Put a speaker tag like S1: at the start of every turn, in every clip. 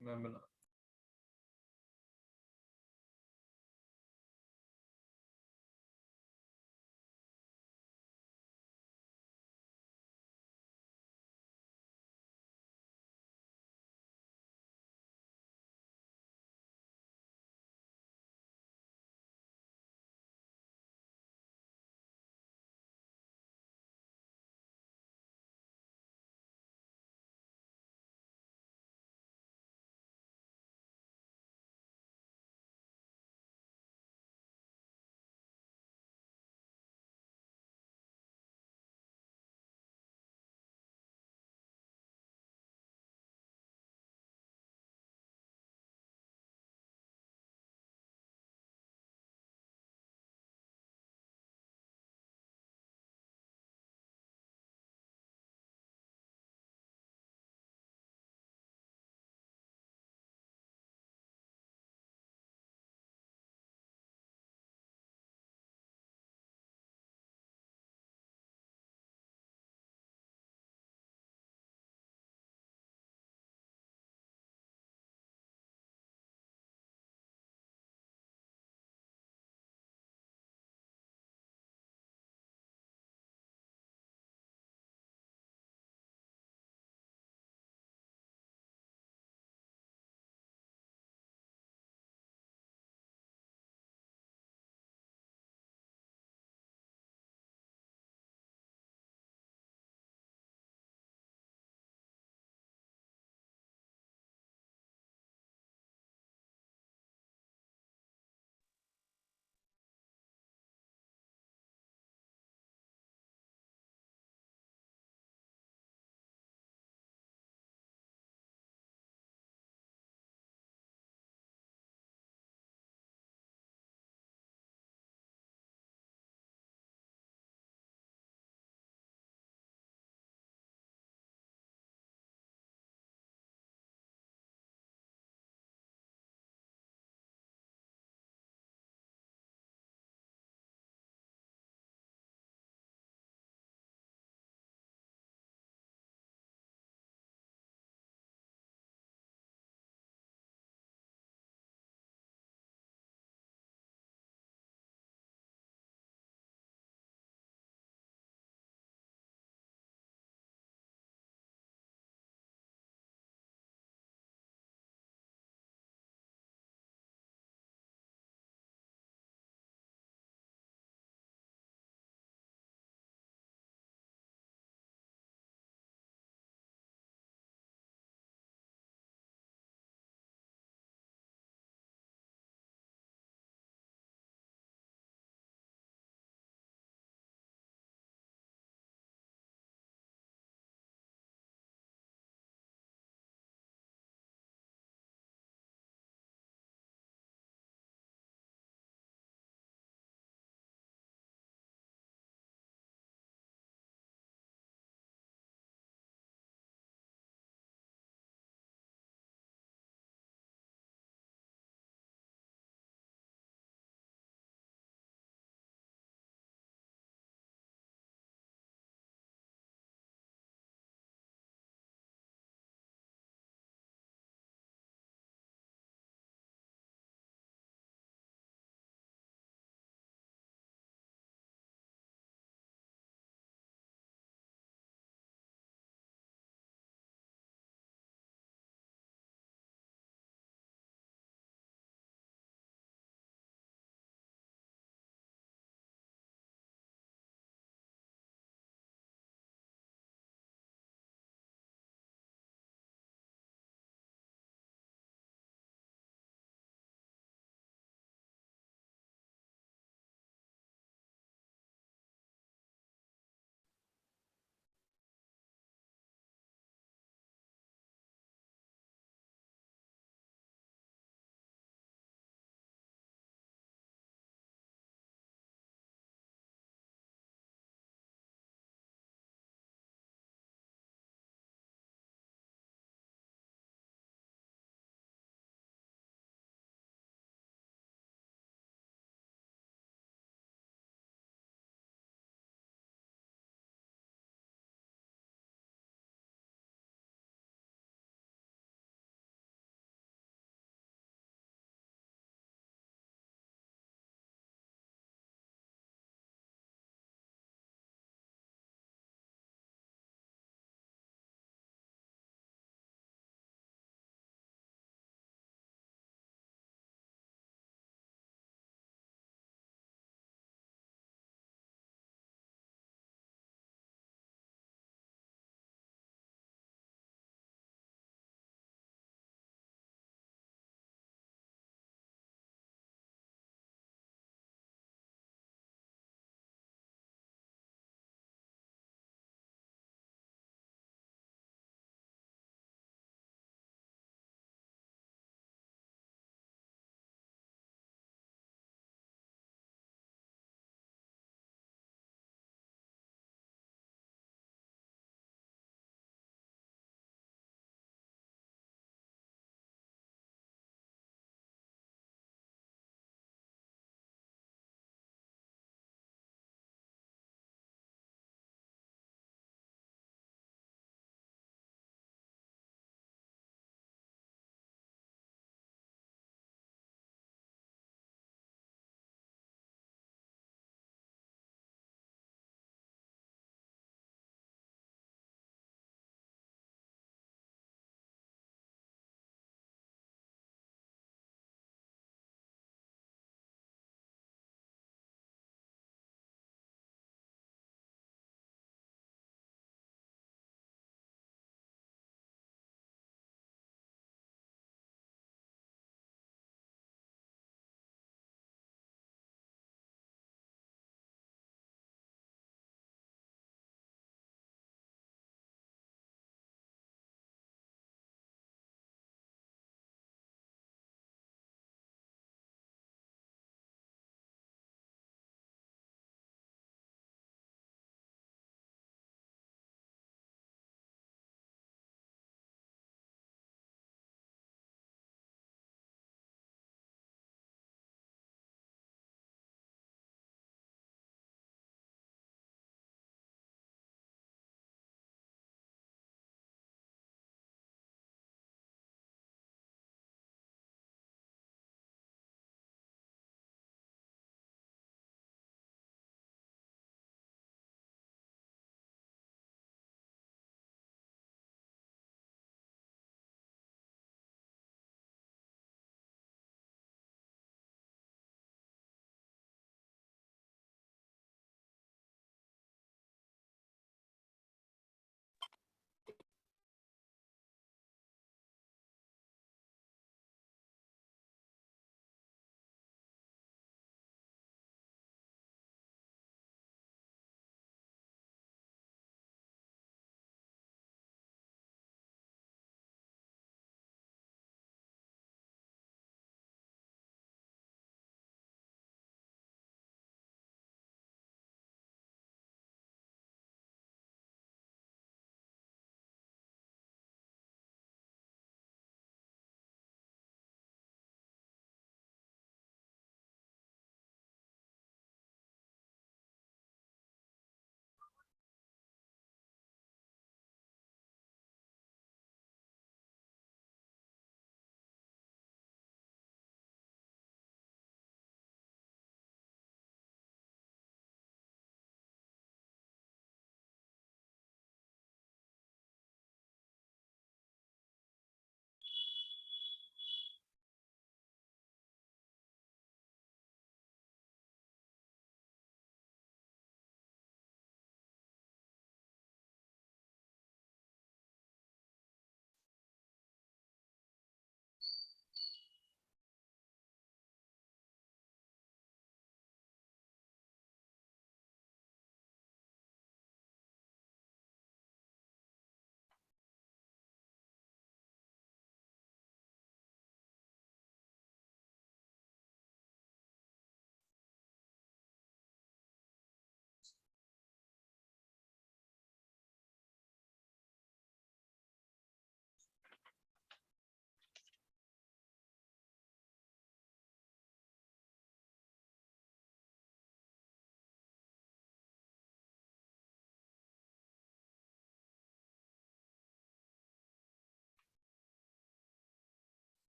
S1: मैं बना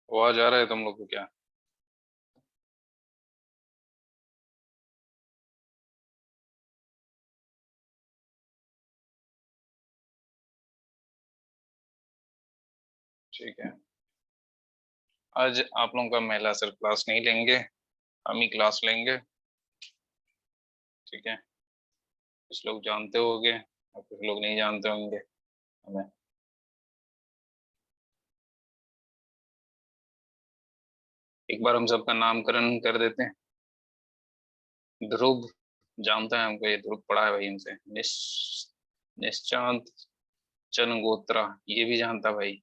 S1: आवाज आ रहा है तुम लोग को क्या? ठीक है। आज आप लोगों का महिला सर क्लास नहीं लेंगे, हम ही क्लास लेंगे। ठीक है। कुछ लोग जानते होंगे और कुछ लोग नहीं जानते होंगे हमें। एक बार हम सबका नामकरण कर देते हैं। ध्रुव जानता है हमको, ये ध्रुव पढ़ा है भाई हमसे। निश्चांत चनगोत्रा ये भी जानता भाई।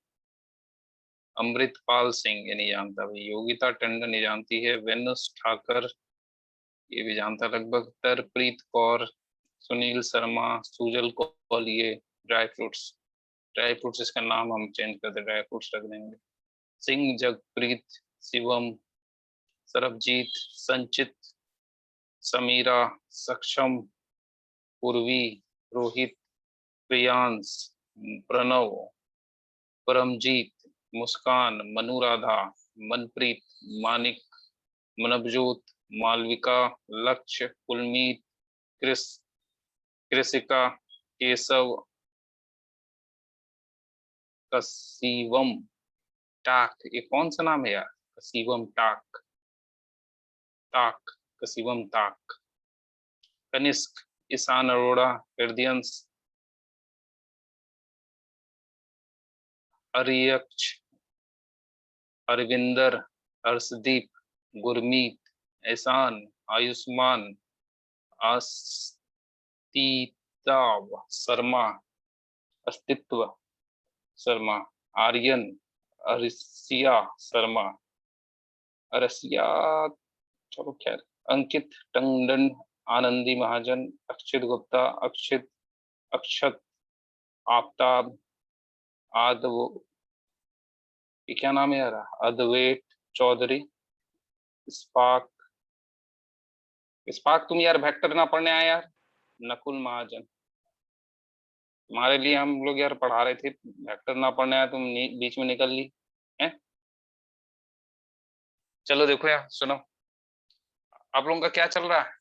S1: अमृतपाल सिंह ये नहीं जानता भाई। योगिता टंडन ये जानती है। वेनुस ठाकर ये भी जानता लगभग। तरप्रीत कौर, सुनील शर्मा, सुजल कौल ये ड्राई फ्रूट्स। ड्राई फ्रूट्स इसका नाम हम चेंज कर दे, ड्राई फ्रूट्स रख देंगे। सिंह, जगप्रीत, शिवम, सरबजीत, संचित, समीरा, सक्षम, पूर्वी, रोहित, प्रियांश, प्रणव, परमजीत, मुस्कान, मनुराधा, मनप्रीत, मानिक, मनबजोत, मालविका, लक्ष्य, कुलमीत, क्रिस, कृषिका, केशव, कसीवम, टाक ये कौन सा नाम है यार? कसीवम टाक, ताक, कसीवम ताक। कनिष्क, ईशान अरोड़ा, हृदयंश, अरियक्ष, अरविंदर, हर्षदीप, गुरमीत, एहसान, आयुष्मान, अस्तिताव शर्मा, अस्तित्व शर्मा, आर्यन, अरसिया शर्मा, अरसिया, चलो खैर। अंकित टंडन, आनंदी महाजन, अक्षित गुप्ता, अक्षित, अक्षत, आफ्ताब, आदव, ये क्या नाम है यार? अद्वैत चौधरी, इस्पाक। इस्पाक तुम यार वेक्टर ना पढ़ने आए यार। नकुल महाजन, तुम्हारे लिए हम लोग यार पढ़ा रहे थे, वेक्टर ना पढ़ने आए तुम बीच में निकल ली है। चलो देखो यार सुनो, आप लोगों का क्या चल रहा है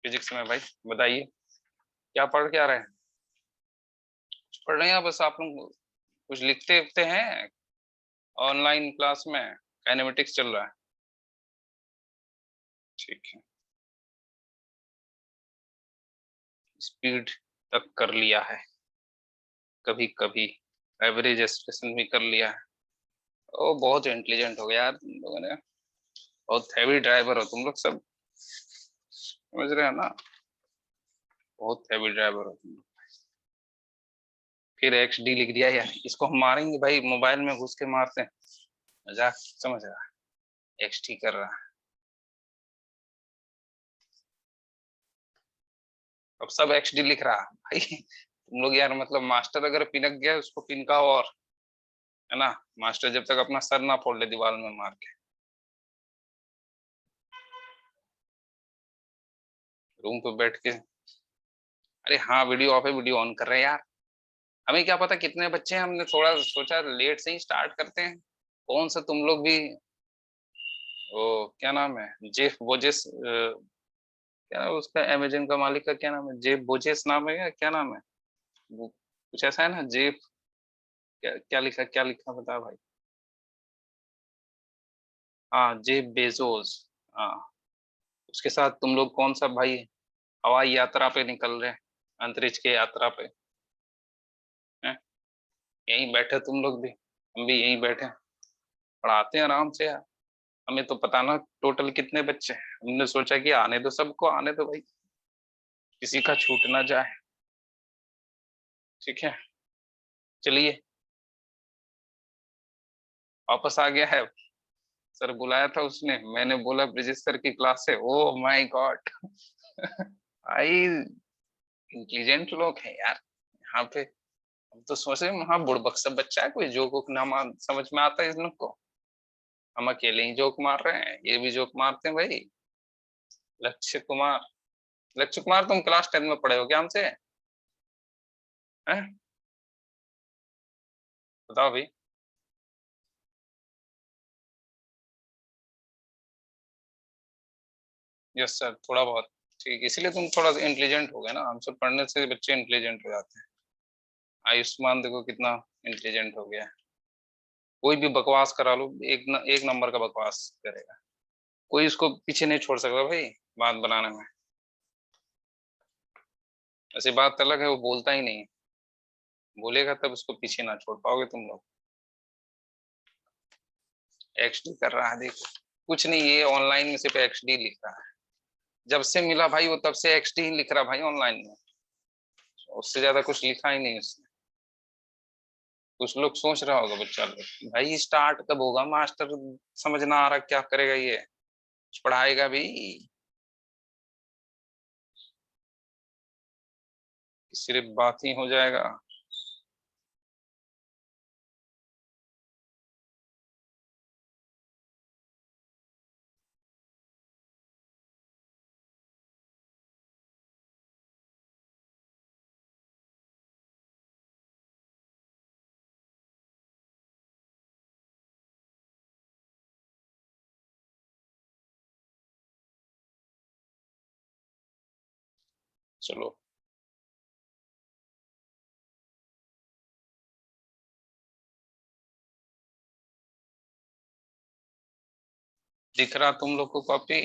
S1: फिजिक्स में भाई? बताइए क्या पढ़ के आ रहे हैं? कुछ पढ़ रहे हैं या बस आप लोग कुछ लिखते उखते हैं? ऑनलाइन क्लास में काइनेमेटिक्स चल रहा है। ठीक है। स्पीड तक कर लिया है कभी कभी, एवरेज एक्सप्रेशन भी कर लिया है। ओ बहुत इंटेलिजेंट हो गया यार तुम लोगों ने। बहुत हैवी ड्राइवर हो तुम लोग सब, समझ रहे हो ना? बहुत हैवी ड्राइवर हो तुम लोग। फिर एक्स डी लिख दिया यार, इसको हम मारेंगे भाई, मोबाइल में घुस के मारते हैं। मजाक समझ रहा है? एक्स डी कर रहा है। अब सब एक्स डी लिख रहा है भाई। तुम लोग यार मतलब मास्टर अगर पिनक गया उसको पिनका और, है ना? मास्टर जब तक अपना सर ना फोड़ ले दीवार में मार के। रूम पे बैठ के, अरे हाँ वीडियो ऑफ है, वीडियो ऑन कर रहे हैं यार। हमें क्या पता कितने बच्चे हैं, हमने थोड़ा सोचा लेट से ही स्टार्ट करते हैं। कौन सा तुम लोग भी, वो क्या नाम है, जेफ बोजेस, क्या नाम है उसका, अमेजन का मालिक का क्या नाम है? जेफ बोजेस नाम है या क्या नाम है? वो कुछ ऐसा है ना, जेफ, क्या लिखा, क्या लिखा बता भाई। हाँ जेफ बेजोस। हाँ, उसके साथ तुम लोग कौन सा भाई हवाई यात्रा पे निकल रहे हैं, अंतरिक्ष के यात्रा पे हैं? यहीं बैठे तुम लोग भी, हम भी यहीं बैठे हैं। पढ़ाते हैं आराम से यार। हमें तो पता ना टोटल कितने बच्चे हैं, हमने सोचा कि आने दो, सबको आने दो भाई, किसी का छूट ना जाए। ठीक है। चलिए, वापस आ गया है। सर बुलाया था उसने, मैंने बोला ब्रिजेश सर की क्लास है। Oh my God. भाई इंटेलिजेंट लोग हैं यार यहाँ पे। हम तो सोचे वहां बुड़बक सब बच्चा है, कोई जोक वोक ना समझ में आता है इन लोग को। हम अकेले ही जोक मार रहे हैं, ये भी जोक मारते हैं भाई। लक्ष्य कुमार, लक्ष्य कुमार तुम क्लास 10 में पढ़े हो क्या हमसे? हैं? बताओ भाई। यस सर, थोड़ा बहुत। ठीक, इसीलिए तुम थोड़ा इंटेलिजेंट हो गए ना, हम सब पढ़ने से बच्चे इंटेलिजेंट हो जाते हैं। आयुष्मान देखो कितना इंटेलिजेंट हो गया है। कोई भी बकवास करा लो, एक नंबर का बकवास करेगा। कोई इसको पीछे नहीं छोड़ सकता भाई बात बनाने में। ऐसी बात अलग है, वो बोलता ही नहीं है। बोलेगा तब उसको पीछे ना छोड़ पाओगे तुम लोग। एक्सडी कर रहा है देखो। कुछ नहीं, ये ऑनलाइन में सिर्फ एक्सडी लिख रहा है। जब से मिला भाई वो तब से एक्सडी ही लिख रहा भाई ऑनलाइन में। उससे ज्यादा कुछ लिखा ही नहीं उसने। कुछ लोग सोच रहा होगा बच्चा लोग भाई स्टार्ट कब होगा मास्टर, समझ ना आ रहा क्या करेगा ये, कुछ पढ़ाएगा भी? सिर्फ बात ही हो जाएगा? चलो, दिख रहा तुम लोग को कॉपी?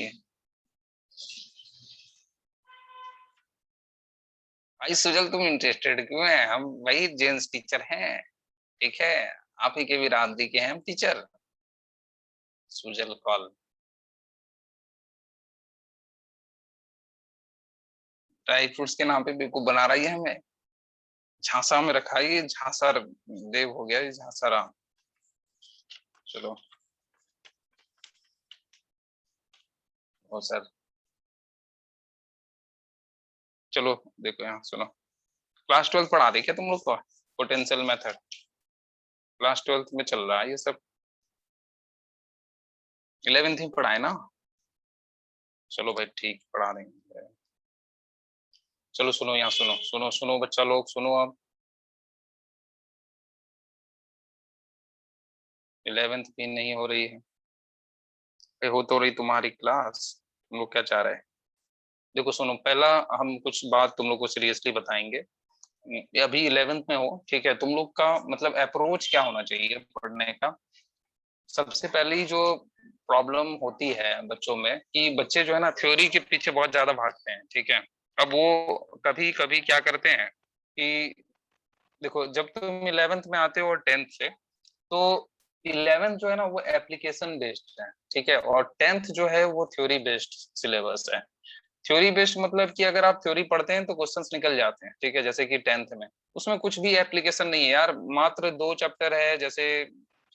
S1: भाई सुजल तुम इंटरेस्टेड क्यों है? हम भाई जेंट्स टीचर हैं, ठीक है। आप ही के भी रात्रि के हैं हम teacher. Sujal call. Dry fruits के नाम पे बेवकूफ बना रही है हमें। झांसा में रखा है ये, झांसा देव हो गया ये, झांसा राम। चलो। ओ सर। चलो देखो यहाँ सुनो। क्लास 12 पढ़ा दे क्या तुम लोग को? पोटेंशियल मेथड क्लास 12 में चल रहा है ये सब। 11th ही पढ़ाए ना? चलो भाई ठीक, पढ़ा देंगे। चलो सुनो यहाँ, सुनो सुनो सुनो बच्चा लोग सुनो अब। 11th भी नहीं हो रही है? हो तो रही तुम्हारी क्लास। तुम लोग क्या चाह रहे हैं? देखो सुनो, पहला हम कुछ बात तुम लोग को सीरियसली बताएंगे। अभी 11th में हो, ठीक है। तुम लोग का मतलब अप्रोच क्या होना चाहिए पढ़ने का? सबसे पहली जो प्रॉब्लम होती है बच्चों में कि बच्चे जो है ना थ्योरी के पीछे बहुत ज्यादा भागते हैं, ठीक है। अब वो कभी कभी क्या करते हैं कि देखो, जब तुम 11th में आते हो और 10th से, तो 11th जो है ना वो एप्लीकेशन बेस्ड है, ठीक है। और 10th जो है वो थ्योरी बेस्ड सिलेबस है। थ्योरी बेस्ड मतलब कि अगर आप थ्योरी पढ़ते हैं तो क्वेश्चंस निकल जाते हैं, ठीक है। जैसे कि 10th में उसमें कुछ भी एप्लीकेशन नहीं है यार, मात्र 2 चैप्टर है। जैसे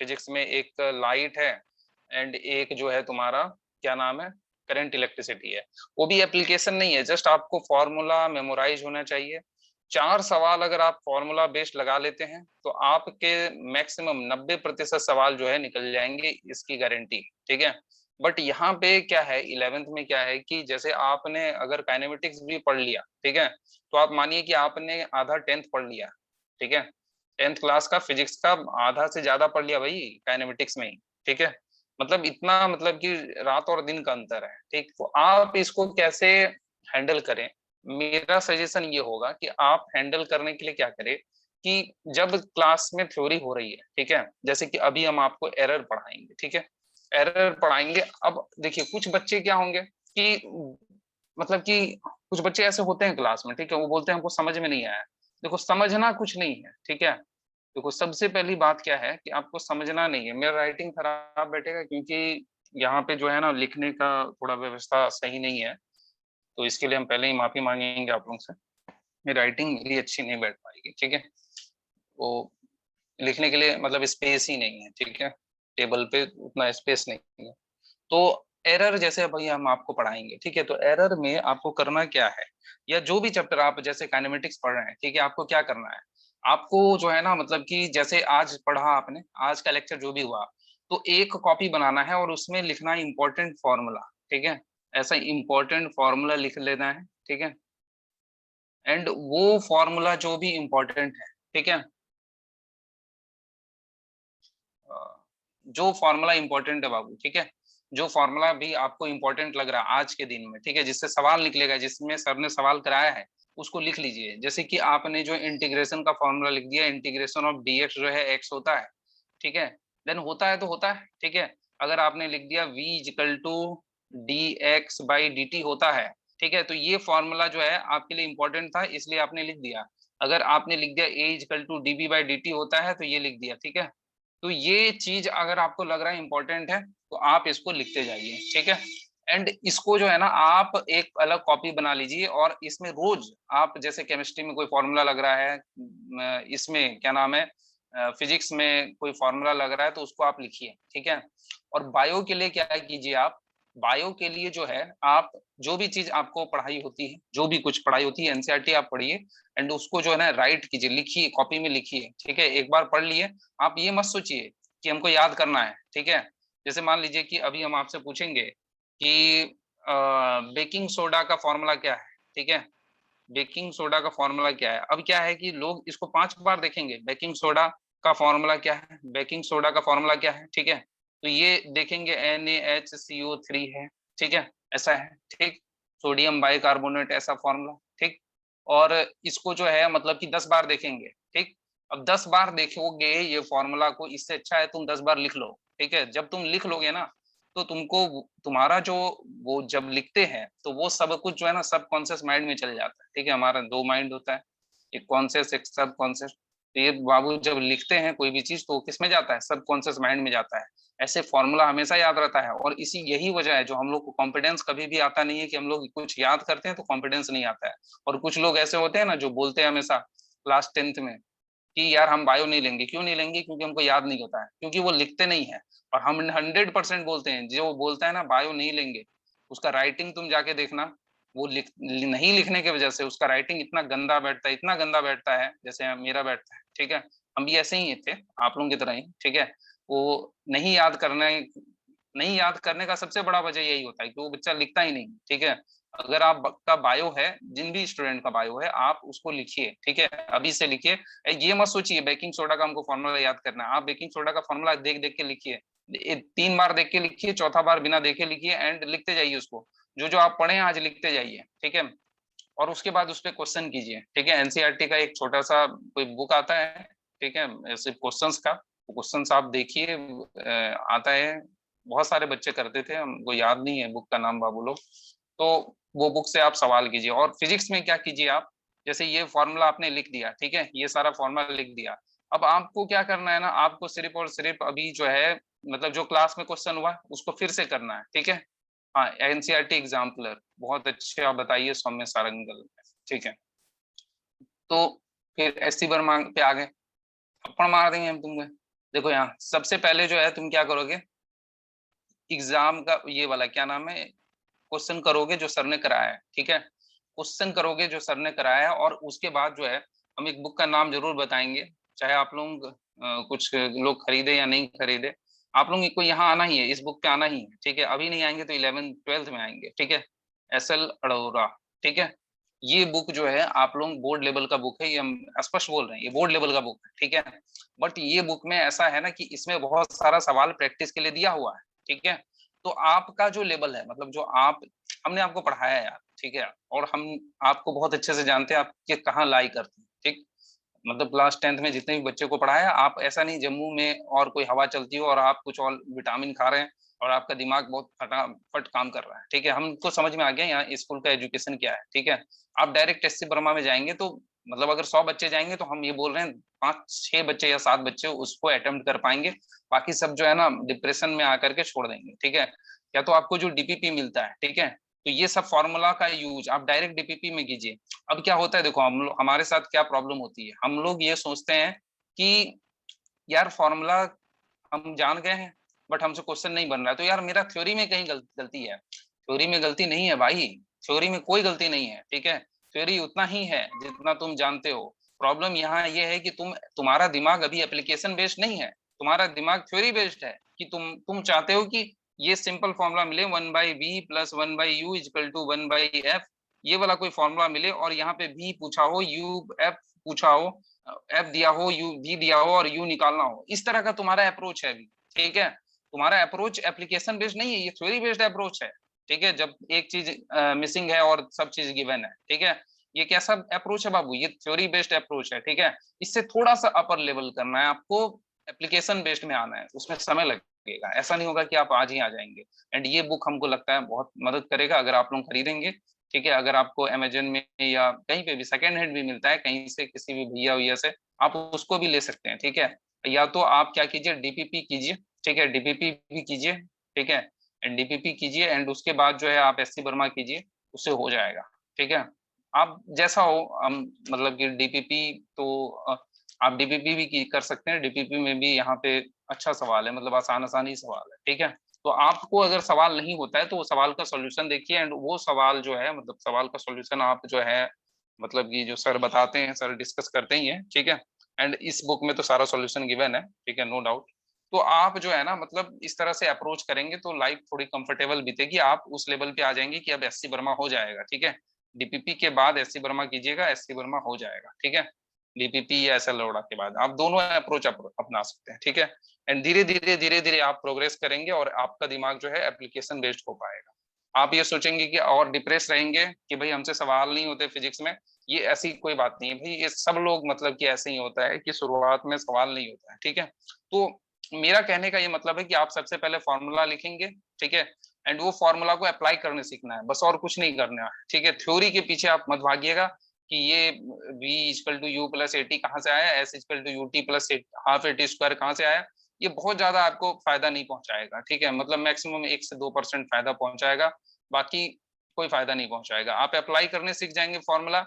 S1: फिजिक्स में एक लाइट है, एंड एक जो है तुम्हारा क्या नाम है, करंट इलेक्ट्रिसिटी है। वो भी एप्लीकेशन नहीं है, जस्ट आपको फॉर्मूला मेमोराइज होना चाहिए। 4 सवाल अगर आप फॉर्मूला बेस्ड लगा लेते हैं तो आपके मैक्सिमम 90% सवाल जो है निकल जाएंगे, इसकी गारंटी, ठीक है। बट यहाँ पे क्या है, 11th में क्या है कि जैसे आपने अगर काइनेमेटिक्स भी पढ़ लिया, ठीक है, तो आप मानिए कि आपने आधा 10th पढ़ लिया, ठीक है। 10th क्लास का फिजिक्स का आधा से ज्यादा पढ़ लिया भाई काइनेमेटिक्स में ही, ठीक है। मतलब इतना, मतलब कि रात और दिन का अंतर है, ठीक। तो आप इसको कैसे हैंडल करें? मेरा सजेशन ये होगा कि आप हैंडल करने के लिए क्या करें कि जब क्लास में थ्योरी हो रही है, ठीक है, जैसे कि अभी हम आपको एरर पढ़ाएंगे, ठीक है। एरर पढ़ाएंगे। अब देखिए कुछ बच्चे क्या होंगे कि मतलब कि कुछ बच्चे ऐसे होते हैं क्लास में, ठीक है, वो बोलते हैं हमको समझ में नहीं आया। देखो समझना कुछ नहीं है, ठीक है। देखो सबसे पहली बात क्या है कि आपको समझना नहीं है। मेरा राइटिंग खराब बैठेगा क्योंकि यहाँ पे जो है ना लिखने का थोड़ा व्यवस्था सही नहीं है, तो इसके लिए हम पहले ही माफी मांगेंगे आप लोगों से। मेरी राइटिंग मेरी अच्छी नहीं बैठ पाएगी, ठीक है। वो लिखने के लिए मतलब स्पेस ही नहीं है, ठीक है। टेबल पे उतना स्पेस नहीं है। तो एरर जैसे भाई हम आपको पढ़ाएंगे, ठीक है। तो एरर में आपको करना क्या है, या जो भी चैप्टर आप जैसे काइनेमेटिक्स पढ़ रहे हैं, ठीक है, आपको क्या करना है? आपको जो है ना मतलब कि जैसे आज पढ़ा आपने, आज का लेक्चर जो भी हुआ, तो एक कॉपी बनाना है और उसमें लिखना है इंपॉर्टेंट फॉर्मूला, ठीक है। ऐसा इंपॉर्टेंट फॉर्मूला लिख लेना है, ठीक है। एंड वो फॉर्मूला जो भी इंपॉर्टेंट है, ठीक है, जो फॉर्मूला इंपॉर्टेंट है बाबू, ठीक है, जो फॉर्मूला भी आपको इंपॉर्टेंट लग रहा है आज के दिन में, ठीक है, जिससे सवाल निकलेगा, जिसमें सर ने सवाल कराया है, उसको लिख लीजिए। जैसे कि आपने जो इंटीग्रेशन का फॉर्मूला लिख दिया, इंटीग्रेशन ऑफ dx जो है x होता है, ठीक है, देन होता है तो होता है, ठीक है। अगर आपने लिख दिया v equal to dx by dt होता है, ठीक है, तो ये फॉर्मूला जो है आपके लिए इंपॉर्टेंट था, इसलिए आपने लिख दिया। अगर आपने लिख दिया a equal to db by dt होता है, तो ये लिख दिया, ठीक है। तो ये चीज अगर आपको लग रहा है इंपॉर्टेंट है, तो आप इसको लिखते जाइए, ठीक है। एंड इसको जो है ना, आप एक अलग कॉपी बना लीजिए, और इसमें रोज आप, जैसे केमिस्ट्री में कोई फॉर्मूला लग रहा है, इसमें क्या नाम है, फिजिक्स में कोई फॉर्मूला लग रहा है, तो उसको आप लिखिए, ठीक है। और बायो के लिए क्या कीजिए आप, बायो के लिए जो है, आप जो भी चीज आपको पढ़ाई होती है, जो भी कुछ पढ़ाई होती है, एनसीईआरटी आप पढ़िए, एंड उसको जो है ना राइट कीजिए, लिखिए, कॉपी में लिखिए, ठीक है। एक बार पढ़ लिए, आप ये मत सोचिए कि हमको याद करना है, ठीक है। जैसे मान लीजिए कि अभी हम आपसे पूछेंगे कि बेकिंग सोडा का फॉर्मूला क्या है, ठीक है, बेकिंग सोडा का फॉर्मूला क्या है। अब क्या है कि लोग इसको 5 बार देखेंगे, बेकिंग सोडा का फॉर्मूला क्या है, बेकिंग सोडा का फॉर्मूला क्या है, ठीक है। तो ये देखेंगे NaHCO3 है, ठीक है, ऐसा है, ठीक। सोडियम बाइकार्बोनेट ऐसा फॉर्मूला, ठीक। और इसको जो है मतलब कि 10 बार देखेंगे, ठीक। अब 10 बार देखोगे ये फॉर्मूला को, इससे अच्छा है तुम 10 बार लिख लो, ठीक है। जब तुम लिख लोगे ना, तो तुमको तुम्हारा जो, वो जब लिखते हैं तो वो सब कुछ जो है ना सब कॉन्शियस माइंड में चल जाता है, ठीक है। हमारा 2 माइंड होता है, एक कॉन्शियस एक सब कॉन्शियस। तो ये बाबू जब लिखते हैं कोई भी चीज, तो किस में जाता है, सब कॉन्शियस माइंड में जाता है। ऐसे फॉर्मूला हमेशा याद रहता है, और इसी यही वजह है जो हम लोग को कॉन्फिडेंस कभी भी आता नहीं है, कि हम लोग कुछ याद करते हैं तो कॉन्फिडेंस नहीं आता है। और कुछ लोग ऐसे होते हैं ना जो बोलते हैं हमेशा क्लास 10th में कि यार हम बायो नहीं लेंगे, क्यों नहीं लेंगे, क्योंकि हमको याद नहीं होता है, क्योंकि वो लिखते नहीं है। और हम 100% बोलते हैं, जो बोलता है ना बायो नहीं लेंगे, उसका राइटिंग तुम जाके देखना, वो नहीं लिखने की वजह से उसका राइटिंग इतना गंदा बैठता है, इतना गंदा बैठता है, जैसे मेरा बैठता है, ठीक है। हम भी ऐसे ही थे, आप लोगों की तरह ही, ठीक है। वो नहीं याद करने नहीं याद करने का सबसे बड़ा वजह यही होता है कि वो बच्चा लिखता ही नहीं, ठीक है। अगर आपका बायो है, जिन भी स्टूडेंट का बायो है, आप उसको लिखिए, ठीक है, अभी से लिखिए। ये मत सोचिए बेकिंग सोडा का हमको फॉर्मूला याद करना है, आप बेकिंग सोडा का फॉर्मूला देख देख के लिखिए, 3 बार देख के लिखिए, चौथा बार बिना देखे लिखिए, एंड लिखते जाइए उसको, जो जो आप पढ़े हैं आज लिखते जाइए, ठीक है। और उसके बाद उस पर क्वेश्चन कीजिए, ठीक है। एनसीईआरटी का एक छोटा सा कोई बुक आता है, ठीक है, सिर्फ क्वेश्चंस का, क्वेश्चंस आप देखिए, आता है, बहुत सारे बच्चे करते थे, हमको याद नहीं है बुक का नाम बाबू लोग। तो वो बुक से आप सवाल कीजिए। और फिजिक्स में क्या कीजिए आप, जैसे ये फॉर्मूला आपने लिख दिया, ठीक है, ये सारा फॉर्मूला लिख दिया। अब आपको क्या करना है ना, आपको सिर्फ और सिर्फ अभी जो है, मतलब जो क्लास में क्वेश्चन हुआ उसको फिर से करना है, ठीक है। हाँ, एनसीईआरटी एग्जाम्पलर बहुत अच्छे आप बताइए, सौम्य सारंगल, ठीक है। तो फिर एससी वर्मा पे आ गए, थप्पड़ मार देंगे हम तुमको। देखो यहाँ सबसे पहले जो है तुम क्या करोगे, एग्जाम का ये वाला क्या नाम है, क्वेश्चन करोगे जो सर ने कराया है, ठीक है। क्वेश्चन करोगे जो सर ने कराया है, और उसके बाद जो है हम एक बुक का नाम जरूर बताएंगे, चाहे आप लोग कुछ लोग खरीदे या नहीं खरीदे, आप लोग को यहाँ आना ही है, इस बुक पे आना ही है, ठीक है। अभी नहीं आएंगे तो 11th 12th में आएंगे, ठीक है। एस एल अरोड़ा, ठीक है। ये बुक जो है आप लोग बोर्ड लेवल का बुक है, ये हम स्पष्ट बोल रहे हैं, ये बोर्ड लेवल का बुक है, ठीक है। बट ये बुक में ऐसा है ना कि इसमें बहुत सारा सवाल प्रैक्टिस के लिए दिया हुआ है, ठीक है। तो आपका जो लेवल है, मतलब जो आप, हमने आपको पढ़ाया है यार, ठीक है, और हम आपको बहुत अच्छे से जानते हैं आप कि कहाँ लाई करते हैं, ठीक। मतलब क्लास 10th में जितने भी बच्चे को पढ़ाया, आप ऐसा नहीं जम्मू में और कोई हवा चलती हो और आप कुछ और विटामिन खा रहे हैं और आपका दिमाग बहुत फटाफट काम कर रहा है, ठीक है। हमको समझ में आ गया यहाँ स्कूल का एजुकेशन क्या है, ठीक है। आप डायरेक्ट एससी बर्मा में जाएंगे तो, मतलब अगर 100 बच्चे जाएंगे तो हम ये बोल रहे हैं 5-6 बच्चे या 7 बच्चे उसको अटेम्प्ट कर पाएंगे, बाकी सब जो है ना डिप्रेशन में आकर के छोड़ देंगे, ठीक है। या तो आपको जो डीपीपी मिलता है, ठीक है, तो ये सब फॉर्मूला का यूज आप डायरेक्ट डीपीपी में कीजिए। अब क्या होता है देखो, हमारे साथ क्या प्रॉब्लम होती है, हम लोग ये सोचते हैं कि यार फॉर्मूला हम जान गए हैं, बट हमसे क्वेश्चन नहीं बन रहा है, तो यार मेरा थ्योरी में कहीं गलती है। थ्योरी में गलती नहीं है भाई, थ्योरी में कोई गलती नहीं है, ठीक है। थ्योरी उतना ही है जितना तुम जानते हो। प्रॉब्लम यहाँ ये है कि तुम्हारा दिमाग अभी एप्लीकेशन बेस्ड नहीं है, तुम्हारा दिमाग थ्योरी बेस्ड है, कि तुम चाहते हो कि ये सिंपल फॉर्मूला मिले, 1/v plus 1/u equal to 1/f, ये वाला कोई फॉर्मूला मिले, और यहाँ पे v पूछा हो, u f पूछा हो, एफ दिया हो, यू भी दिया हो, और यू निकालना हो, इस तरह का तुम्हारा अप्रोच है अभी, ठीक है। तुम्हारा अप्रोच एप्लीकेशन बेस्ड नहीं है, ये थ्योरी बेस्ड अप्रोच है। ठीक है, जब एक चीज मिसिंग है और सब चीज गिवन है, ठीक है, ये कैसा अप्रोच है बाबू, ये थ्योरी बेस्ड अप्रोच है। ठीक है, इससे थोड़ा सा अपर लेवल करना है आपको, एप्लीकेशन बेस्ड में आना है, उसमें समय लगेगा, ऐसा नहीं होगा कि आप आज ही आ जाएंगे। एंड ये बुक हमको लगता है बहुत मदद करेगा अगर आप लोग खरीदेंगे। ठीक है, अगर आपको अमेजन में या कहीं पे भी सेकेंड हैंड भी मिलता है कहीं से, किसी भी भैया भैया से, आप उसको भी ले सकते हैं। ठीक है, या तो आप क्या कीजिए, डीपीपी कीजिए। ठीक है, डीपीपी भी कीजिए। ठीक है, एंड डीपीपी कीजिए, एंड उसके बाद जो है आप एससी वर्मा कीजिए, उससे हो जाएगा। ठीक है, आप जैसा हो, हम मतलब कि डीपीपी तो आप डीपीपी भी कर सकते हैं। डीपीपी में भी यहाँ पे अच्छा सवाल है, मतलब आसान आसान ही सवाल है। ठीक है, तो आपको अगर सवाल नहीं होता है तो वो सवाल का सॉल्यूशन देखिए, एंड वो सवाल जो है, मतलब सवाल का सॉल्यूशन आप जो है, मतलब कि जो सर बताते हैं, सर डिस्कस करते ही हैं। ठीक है, एंड इस बुक में तो सारा सॉल्यूशन गिवन है। ठीक है, नो डाउट। तो आप जो है ना, मतलब इस तरह से अप्रोच करेंगे तो लाइफ थोड़ी कंफर्टेबल बीतेगी, आप उस लेवल पे आ जाएंगे कि अब एससी वर्मा हो जाएगा। ठीक है, डीपीपी के बाद एससी वर्मा कीजिएगा, एससी वर्मा हो जाएगा। ठीक है, डीपीपी या एसएल लोड़ा के बाद आप दोनों अप्रोच अपना सकते हैं। ठीक है, एंड धीरे धीरे आप प्रोग्रेस करेंगे और आपका दिमाग जो है एप्लीकेशन बेस्ड हो पाएगा। आप ये सोचेंगे कि और डिप्रेस रहेंगे कि भाई हमसे सवाल नहीं होते फिजिक्स में, ये ऐसी कोई बात नहीं है भाई, ये सब लोग मतलब कि ऐसे ही होता है कि शुरुआत में सवाल नहीं होता है। ठीक है, तो मेरा कहने का ये मतलब है कि आप सबसे पहले फॉर्मूला लिखेंगे। ठीक है, एंड वो फॉर्मूला को अप्लाई करने सीखना है, बस और कुछ नहीं करना है। ठीक है, थ्योरी के पीछे आप मत भागिएगा कि ये v equal to U plus A T कहाँ से आया, s equal to U T plus half A T square कहाँ से आया, ये बहुत ज्यादा आपको फायदा नहीं पहुंचाएगा। ठीक है, मतलब मैक्सिमम 1 से 2% फायदा पहुंचाएगा, बाकी कोई फायदा नहीं पहुंचाएगा। आप अप्लाई करने सीख जाएंगे फॉर्मूला,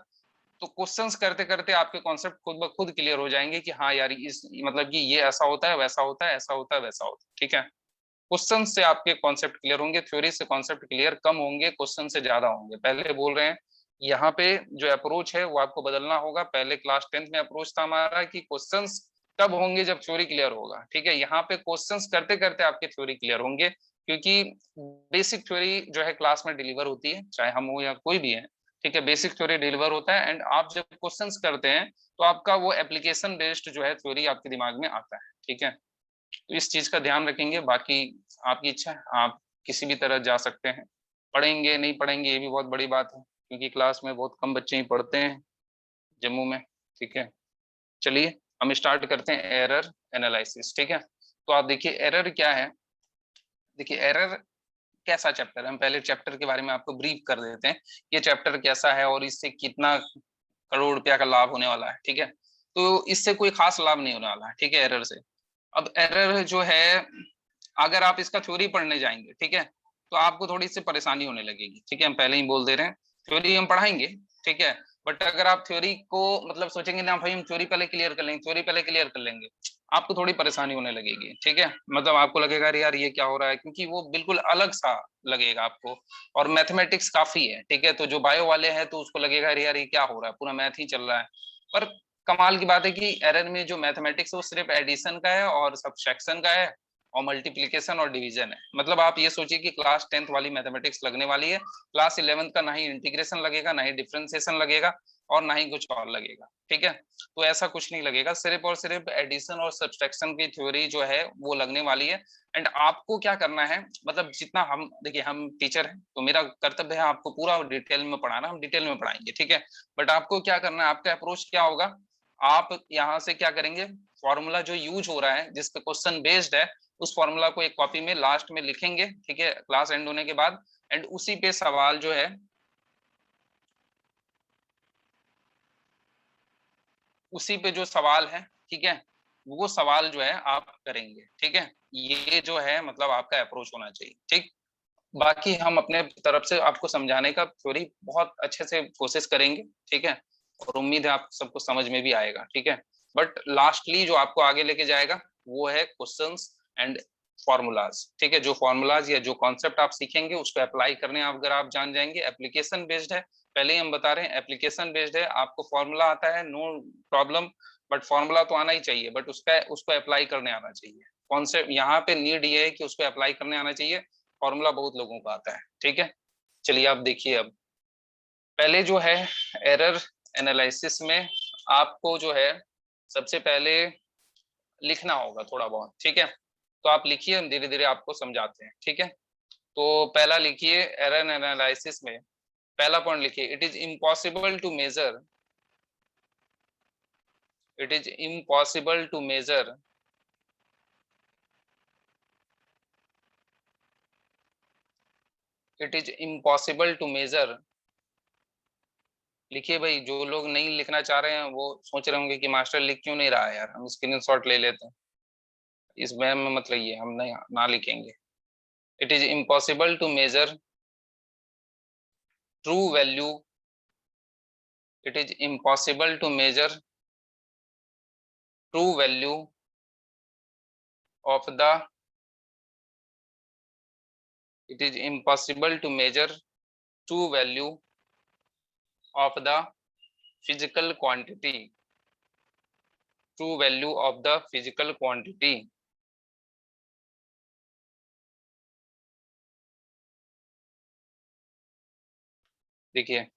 S1: तो क्वेश्चंस करते करते आपके कॉन्सेप्ट खुद ब खुद क्लियर हो जाएंगे कि हाँ यार, इस मतलब कि ये ऐसा होता है, वैसा होता है, ऐसा होता है, वैसा होता है। ठीक है, क्वेश्चन से आपके कॉन्सेप्ट क्लियर होंगे, थ्योरी से कॉन्सेप्ट क्लियर कम होंगे, क्वेश्चन से ज्यादा होंगे। पहले बोल रहे हैं, यहाँ पे जो अप्रोच है वो आपको बदलना होगा। पहले क्लास 10th में अप्रोच था हमारा कि क्वेश्चंस तब होंगे जब थ्योरी क्लियर होगा। ठीक है, यहाँ पे क्वेश्चंस करते करते आपके थ्योरी क्लियर होंगे, क्योंकि बेसिक थ्योरी जो है क्लास में डिलीवर होती है, चाहे हम हो या कोई भी है। ठीक है, बेसिक थ्योरी डिलीवर होता है, एंड आप जब क्वेश्चंस करते हैं तो आपका वो एप्लीकेशन बेस्ड जो है थ्योरी आपके दिमाग में आता है। ठीक है, तो इस चीज का ध्यान रखेंगे। बाकी आपकी इच्छा है, आप किसी भी तरह जा सकते हैं। पढ़ेंगे नहीं पढ़ेंगे ये भी बहुत बड़ी बात है, क्योंकि क्लास में बहुत कम बच्चे ही पढ़ते हैं जम्मू में। ठीक है, चलिए हम स्टार्ट करते हैं एरर एनालिसिस। ठीक है, तो आप देखिए एरर क्या है। देखिए एरर कैसा चैप्टर है, हम पहले चैप्टर के बारे में आपको ब्रीफ कर देते हैं। ये चैप्टर कैसा है और इससे कितना करोड़ रुपया का लाभ होने वाला है। ठीक है, तो इससे कोई खास लाभ नहीं होने वाला है। ठीक है, एरर से। अब एरर जो है, अगर आप इसका थ्योरी पढ़ने जाएंगे, ठीक है, तो आपको थोड़ी सी परेशानी होने लगेगी। ठीक है, हम पहले ही बोल दे रहे हैं, थ्योरी हम पढ़ाएंगे। ठीक है, बट अगर आप थ्योरी को मतलब सोचेंगे ना भाई हम थ्योरी पहले क्लियर कर लेंगे, थ्योरी पहले क्लियर कर लेंगे, आपको थोड़ी परेशानी होने लगेगी। ठीक है, मतलब आपको लगेगा अरे यार ये क्या हो रहा है, क्योंकि वो बिल्कुल अलग सा लगेगा आपको, और मैथमेटिक्स काफी है। ठीक है, तो जो बायो वाले हैं तो उसको लगेगा अरे यार ये क्या हो रहा है, पूरा मैथ ही चल रहा है। पर कमाल की बात है कि एरर में जो मैथमेटिक्स है वो सिर्फ एडिशन का है और सब्सट्रैक्शन का है और मल्टीप्लीकेशन और डिवीजन है। मतलब आप ये सोचिए कि क्लास 10th वाली मैथमेटिक्स लगने वाली है, क्लास 11th का ना ही इंटीग्रेशन लगेगा, ना ही डिफरेंशिएशन लगेगा, और ना ही कुछ और लगेगा। ठीक है, तो ऐसा कुछ नहीं लगेगा, सिर्फ और सिर्फ एडिशन और सब्सट्रैक्शन की थ्योरी जो है वो लगने वाली है। एंड आपको क्या करना है, मतलब जितना हम देखिए, हम टीचर हैं तो मेरा कर्तव्य है आपको पूरा डिटेल में पढ़ाना, हम डिटेल में पढ़ाएंगे। ठीक है, बट आपको क्या करना है, आपका अप्रोच क्या होगा, आप यहाँ से क्या करेंगे, फॉर्मूला जो यूज हो रहा है, जिस पे क्वेश्चन बेस्ड है, उस फॉर्मूला को एक कॉपी में लास्ट में लिखेंगे। ठीक है, क्लास एंड होने के बाद, एंड उसी पे सवाल जो है, उसी पे जो सवाल है, ठीक है, वो सवाल जो है आप करेंगे। ठीक है, ये जो है मतलब आपका अप्रोच होना चाहिए। ठीक, बाकी हम अपने तरफ से आपको समझाने का थ्योरी बहुत अच्छे से कोशिश करेंगे। ठीक है, और उम्मीद है आप सबको समझ में भी आएगा। ठीक है, बट लास्टली जो आपको आगे लेके जाएगा वो है क्वेश्चंस एंड फॉर्मूलाज। ठीक है, जो फॉर्मूलाज या जो कॉन्सेप्ट आप सीखेंगे उसको अप्लाई करने अगर आप जान जाएंगे, एप्लीकेशन बेस्ड है, पहले ही हम बता रहे हैं एप्लीकेशन बेस्ड है। आपको फॉर्मूला आता है, नो प्रॉब्लम, बट फॉर्मूला तो आना ही चाहिए, बट उसका उसको अप्लाई करने आना चाहिए। कॉन्सेप्ट यहाँ पे नीड ये है कि उसको अप्लाई करने आना चाहिए, फॉर्मूला बहुत लोगों को आता है। ठीक है, चलिए आप देखिए। अब पहले जो है एरर एनालिसिस में आपको जो है सबसे पहले लिखना होगा थोड़ा बहुत। ठीक है, तो आप लिखिए, हम धीरे धीरे आपको समझाते हैं, ठीक है। तो पहला लिखिए, एरर एनालिसिस में पहला पॉइंट लिखिए, it is impossible to measure, it is impossible to measure it is impossible to measure. लिखिए भाई, जो लोग नहीं लिखना चाह रहे हैं वो सोच रहे होंगे कि मास्टर लिख क्यों नहीं रहा है यार, हम स्क्रीनशॉट ले लेते हैं। इस वहम में मतलब ये हम नहीं ना लिखेंगे। It is impossible to measure true value, it is impossible to measure true value of the, it is impossible to measure true value of the physical quantity, true value of the physical quantity। देखिए,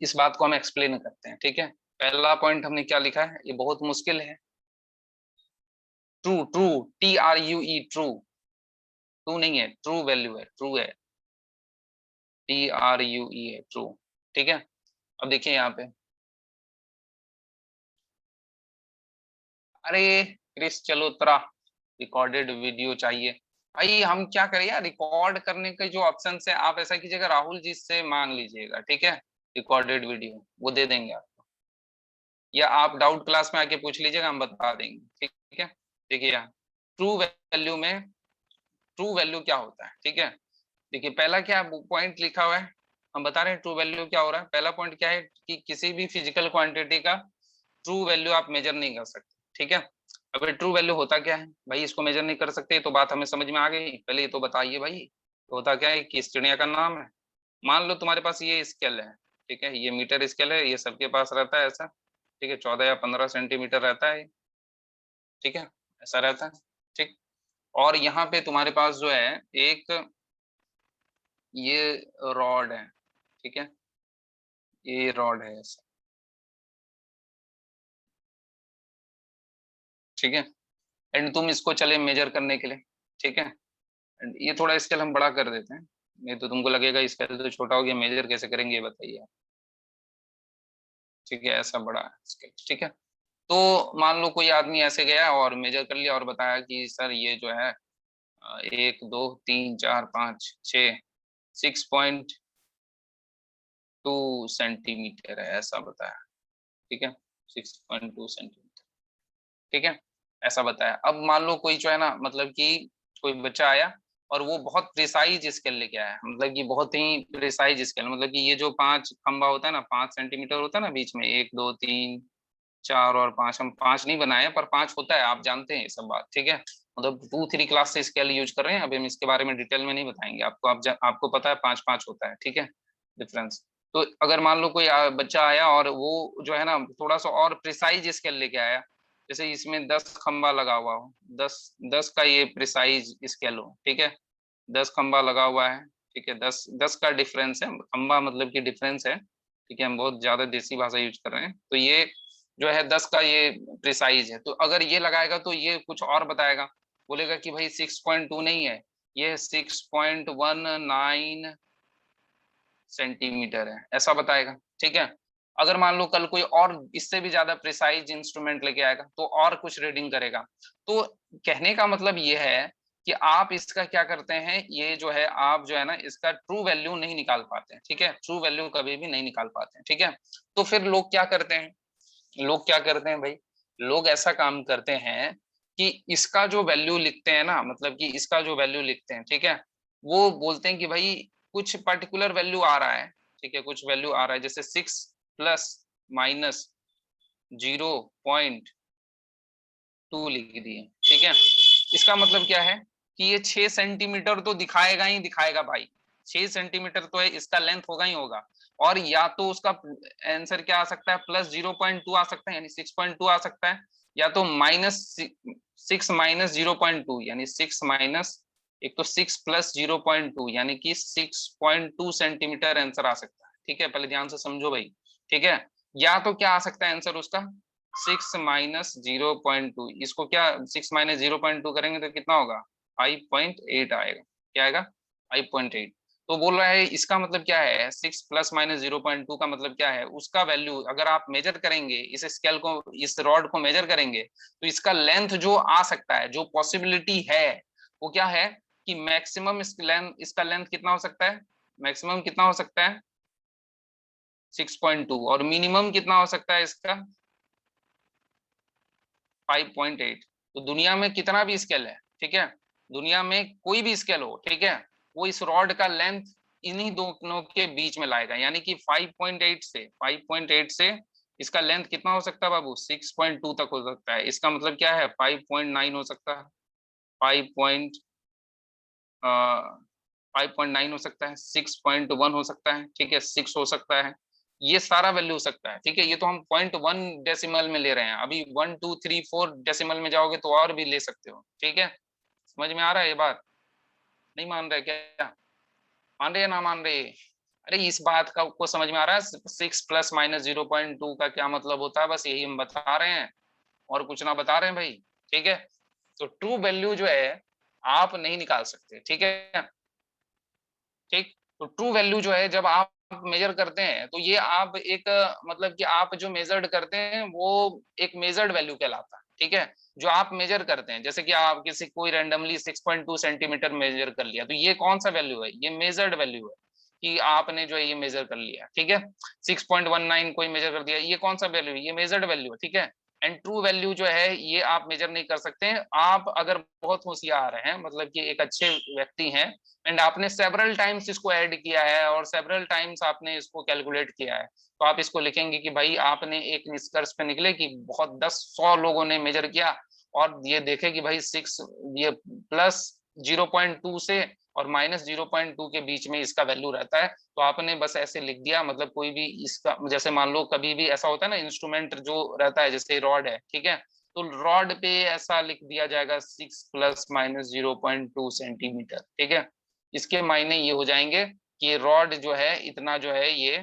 S1: इस बात को हम explain करते हैं, ठीक है। पहला पॉइंट हमने क्या लिखा है, ये बहुत मुश्किल है। True, true, TRUE, true, true नहीं है, ट्रू वैल्यू है, ट्रू है, TRUE है, ट्रू, ठीक है। अब देखिए यहाँ पे, अरे क्रिस चलो तरा, रिकॉर्डेड वीडियो चाहिए भाई। हम क्या करें यार, रिकॉर्ड करने के जो ऑप्शन है, आप ऐसा कीजिएगा, राहुल जी से मांग लीजिएगा, ठीक है। रिकॉर्डेड वीडियो वो दे देंगे आपको, या आप डाउट क्लास में आके पूछ लीजिएगा, हम बता देंगे, ठीक है। देखिए यहाँ ट्रू वैल्यू में, ट्रू वैल्यू क्या होता है, ठीक है। देखिए पहला क्या पॉइंट लिखा हुआ है, हम बता रहे हैं ट्रू वैल्यू क्या हो रहा है। पहला पॉइंट क्या है कि किसी भी फिजिकल क्वांटिटी का ट्रू वैल्यू आप मेजर नहीं कर सकते, ठीक है। अब ट्रू वैल्यू होता क्या है भाई, इसको मेजर नहीं कर सकते तो बात हमें समझ में आ गई। पहले ये तो बताइए भाई, तो होता क्या है, किस चिड़िया का नाम है। मान लो तुम्हारे पास ये स्केल है, ठीक है, ये मीटर स्केल है, ये सबके पास रहता है ऐसा, ठीक है, 14 या 15 सेंटीमीटर रहता है, ठीक है, ऐसा रहता है, ठीक। और यहाँ पे तुम्हारे पास जो है एक ये रॉड है, ठीक है, ये रॉड है ऐसा, ठीक है। एंड तुम इसको चले मेजर करने के लिए, ठीक है। एंड ये थोड़ा स्केल हम बड़ा कर देते हैं, नहीं तो तुमको लगेगा स्केल तो छोटा हो गया, मेजर कैसे करेंगे ये बताइए आप, ठीक है, ऐसा बड़ा है स्केल, ठीक है। तो मान लो कोई आदमी ऐसे गया और मेजर कर लिया और बताया कि सर ये जो है 1 2 3 4 5 6 6.2 सेंटीमीटर है, ऐसा बताया, ठीक है, 6.2 सेंटीमीटर, ठीक है, ऐसा बताया। अब मान लो कोई जो है ना, मतलब कि कोई बच्चा आया और वो बहुत प्रिसाइज स्केल लेके आया, मतलब कि बहुत ही प्रिसाइज स्केल, मतलब कि ये जो 5 खंबा होता है ना, 5 सेंटीमीटर होता है ना बीच में, 1 2 3 4 और 5, हम 5 नहीं बनाए पर 5 होता है, आप जानते हैं ये सब बात, ठीक है। मतलब 2 3 क्लास से स्केल यूज कर रहे हैं, अभी हम इसके बारे में डिटेल में नहीं बताएंगे आपको, आपको पता है 5 5 होता है, ठीक है, डिफरेंस। तो अगर मान लो कोई बच्चा आया और वो जो है ना थोड़ा सा और प्रिसाइज स्केल लेके आया, जैसे इसमें 10 खंबा लगा हुआ हो, 10 10 का ये प्रिसाइज स्केल हो, ठीक है, 10 खंबा लगा हुआ है, ठीक है, 10 10 का डिफरेंस है, खंबा मतलब कि डिफरेंस है, ठीक है, हम बहुत ज्यादा देसी भाषा यूज कर रहे हैं। तो ये जो है 10 का ये प्रिसाइज है, तो अगर ये लगाएगा तो ये कुछ और बताएगा, बोलेगा कि भाई 6.2 नहीं है, ये 6.19 सेंटीमीटर है, ऐसा बताएगा, ठीक है। अगर मान लो कल कोई और इससे भी ज्यादा प्रिसाइज इंस्ट्रूमेंट लेके आएगा तो और कुछ रीडिंग करेगा। तो कहने का मतलब ये है कि आप इसका क्या करते हैं, ये जो है आप जो है ना इसका ट्रू वैल्यू नहीं निकाल पाते हैं, ठीक है, ट्रू वैल्यू कभी भी नहीं निकाल पाते हैं, ठीक है। तो फिर लोग क्या करते हैं, लोग क्या करते हैं भाई, लोग ऐसा काम करते हैं कि इसका जो वैल्यू लिखते हैं ना, मतलब कि इसका जो वैल्यू लिखते हैं, ठीक है, वो बोलते हैं कि भाई कुछ पर्टिकुलर वैल्यू आ रहा है, ठीक है, कुछ वैल्यू आ रहा है, जैसे 6 प्लस माइनस 0.2 लिख दिए, ठीक है। इसका मतलब क्या है कि ये 6 सेंटीमीटर तो दिखाएगा ही दिखाएगा भाई, 6 सेंटीमीटर तो है, इसका लेंथ होगा ही होगा। और या तो उसका आंसर क्या आ सकता है, +0.2 आ सकता है, यानी 6.2 आ सकता है, या तो -6 माइनस 0.2 यानी 6 माइनस, एक तो 6 प्लस 0.2 यानी कि 6.2 सेंटीमीटर आंसर आ सकता है, ठीक है, पहले ध्यान से समझो भाई, ठीक है। या तो क्या आ सकता है आंसर उसका, 6 माइनस 0.2, इसको क्या 6 माइनस 0.2 करेंगे तो कितना होगा 5.8 आएगा। क्या आएगा 5.8। तो बोल रहा है इसका मतलब क्या है, 6 प्लस माइनस 0.2 का मतलब क्या है, उसका वैल्यू अगर आप मेजर करेंगे इस स्केल को, इस रॉड को मेजर करेंगे तो इसका लेंथ जो आ सकता है, जो पॉसिबिलिटी है वो क्या है कि मैक्सिमम इसका लेंथ कितना हो सकता है, मैक्सिमम कितना हो सकता है 6.2, और मिनिमम कितना हो सकता है इसका 5.8। तो दुनिया में कितना भी स्केल है, ठीक है, दुनिया में कोई भी स्केल हो, ठीक है, वो इस रॉड का लेंथ इन्हीं दोनों के बीच में लाएगा, यानी कि 5.8 से इसका लेंथ कितना हो सकता है बाबू 6.2 तक हो सकता है। इसका मतलब क्या है 5.9 हो सकता है, 5. 5.9 हो सकता है, 6.1 हो सकता है, ठीक है, 6 हो सकता है, ये सारा वैल्यू हो सकता है, ठीक है। ये तो हम 0.1 डेसिमल में ले रहे हैं, अभी 1 2 3 4 डेसिमल में जाओगे तो और भी ले सकते हो, ठीक है। समझ में आ रहा है ये बात, नहीं मान रहे क्या, मान रहे ना मान रहे? अरे इस बात का को समझ में आ रहा है 6 प्लस माइनस 0.2 का क्या मतलब होता है, बस यही हम बता रहे हैं और कुछ ना बता रहे हैं भाई, ठीक है। तो ट्रू वैल्यू जो है आप नहीं निकाल सकते, ठीक है, ठीक। तो ट्रू वैल्यू जो है जब आप मेजर करते हैं तो ये आप एक मतलब कि आप जो मेजर्ड करते हैं वो एक मेजर्ड वैल्यू कहलाता है, ठीक है। जो आप मेजर करते हैं, जैसे कि आप किसी कोई रैंडमली 6.2 सेंटीमीटर मेजर कर लिया, तो ये कौन सा वैल्यू है, ये मेजर्ड वैल्यू है कि आपने जो है ये मेजर कर लिया, ठीक है। 6.19 कोई मेजर कर दिया, ये कौन सा वैल्यू है, ये मेजर्ड वैल्यू है, ठीक है। एंड ट्रू वैल्यू जो है ये आप मेजर नहीं कर सकते हैं। आप अगर बहुत होशियार हैं, मतलब कि एक अच्छे व्यक्ति हैं, एंड आपने सेवरल टाइम्स इसको ऐड किया है और सेवरल टाइम्स आपने इसको कैलकुलेट किया है, तो आप इसको लिखेंगे कि भाई आपने एक निष्कर्ष पे निकले कि बहुत 10 100 लोगों ने मेजर किया और ये देखे कि भाई 6 ये प्लस 0.2 से और माइनस 0.2 के बीच में इसका वैल्यू रहता है, तो आपने बस ऐसे लिख दिया। मतलब कोई भी इसका जैसे मान लो कभी भी ऐसा होता है ना, इंस्ट्रूमेंट जो रहता है जैसे रॉड है, ठीक है, तो रॉड पे ऐसा लिख दिया जाएगा 6 प्लस माइनस 0.2 सेंटीमीटर, ठीक है। इसके मायने ये हो जाएंगे कि रॉड जो है इतना जो है ये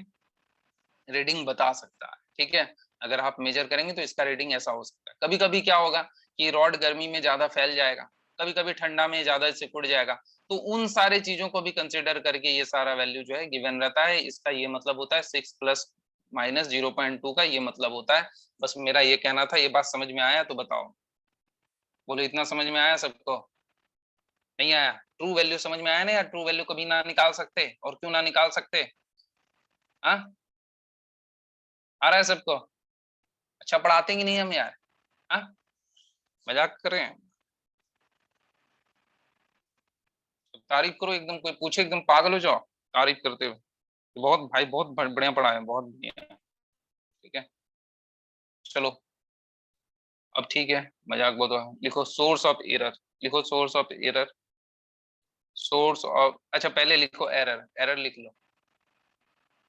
S1: रीडिंग बता सकता है, ठीक है। अगर आप मेजर करेंगे तो इसका रीडिंग ऐसा हो सकता है। कभी कभी क्या होगा कि रॉड गर्मी में ज्यादा फैल जाएगा, कभी कभी ठंडा में ज्यादा सिकुड़ जाएगा, तो उन सारे चीजों को भी कंसिडर करके ये सारा वैल्यू जो है गिवन रहता है। इसका ये मतलब होता है 6 प्लस माइनस 0.2 का ये मतलब होता है। बस मेरा ये कहना था, ये बात समझ में आया तो बताओ, बोलो इतना समझ में आया सबको, नहीं आया? ट्रू वैल्यू समझ में आया ना यार, ट्रू वैल्यू कभी ना निकाल सकते, और क्यों ना निकाल सकते? हाँ, आ रहा है सबको? अच्छा पढ़ाते कि नहीं हम यार? हाँ, मजाक कर रहे हैं? तारीफ करो एकदम, कोई पूछे एकदम पागल हो जाओ तारीफ करते हुए। बहुत भाई बहुत बढ़िया पढ़ा है, बहुत बढ़िया, ठीक है। चलो अब ठीक है, मजाक बहुत हुआ। लिखो सोर्स ऑफ एरर, लिखो source of error, source of, अच्छा पहले लिखो एरर, एरर लिख लो।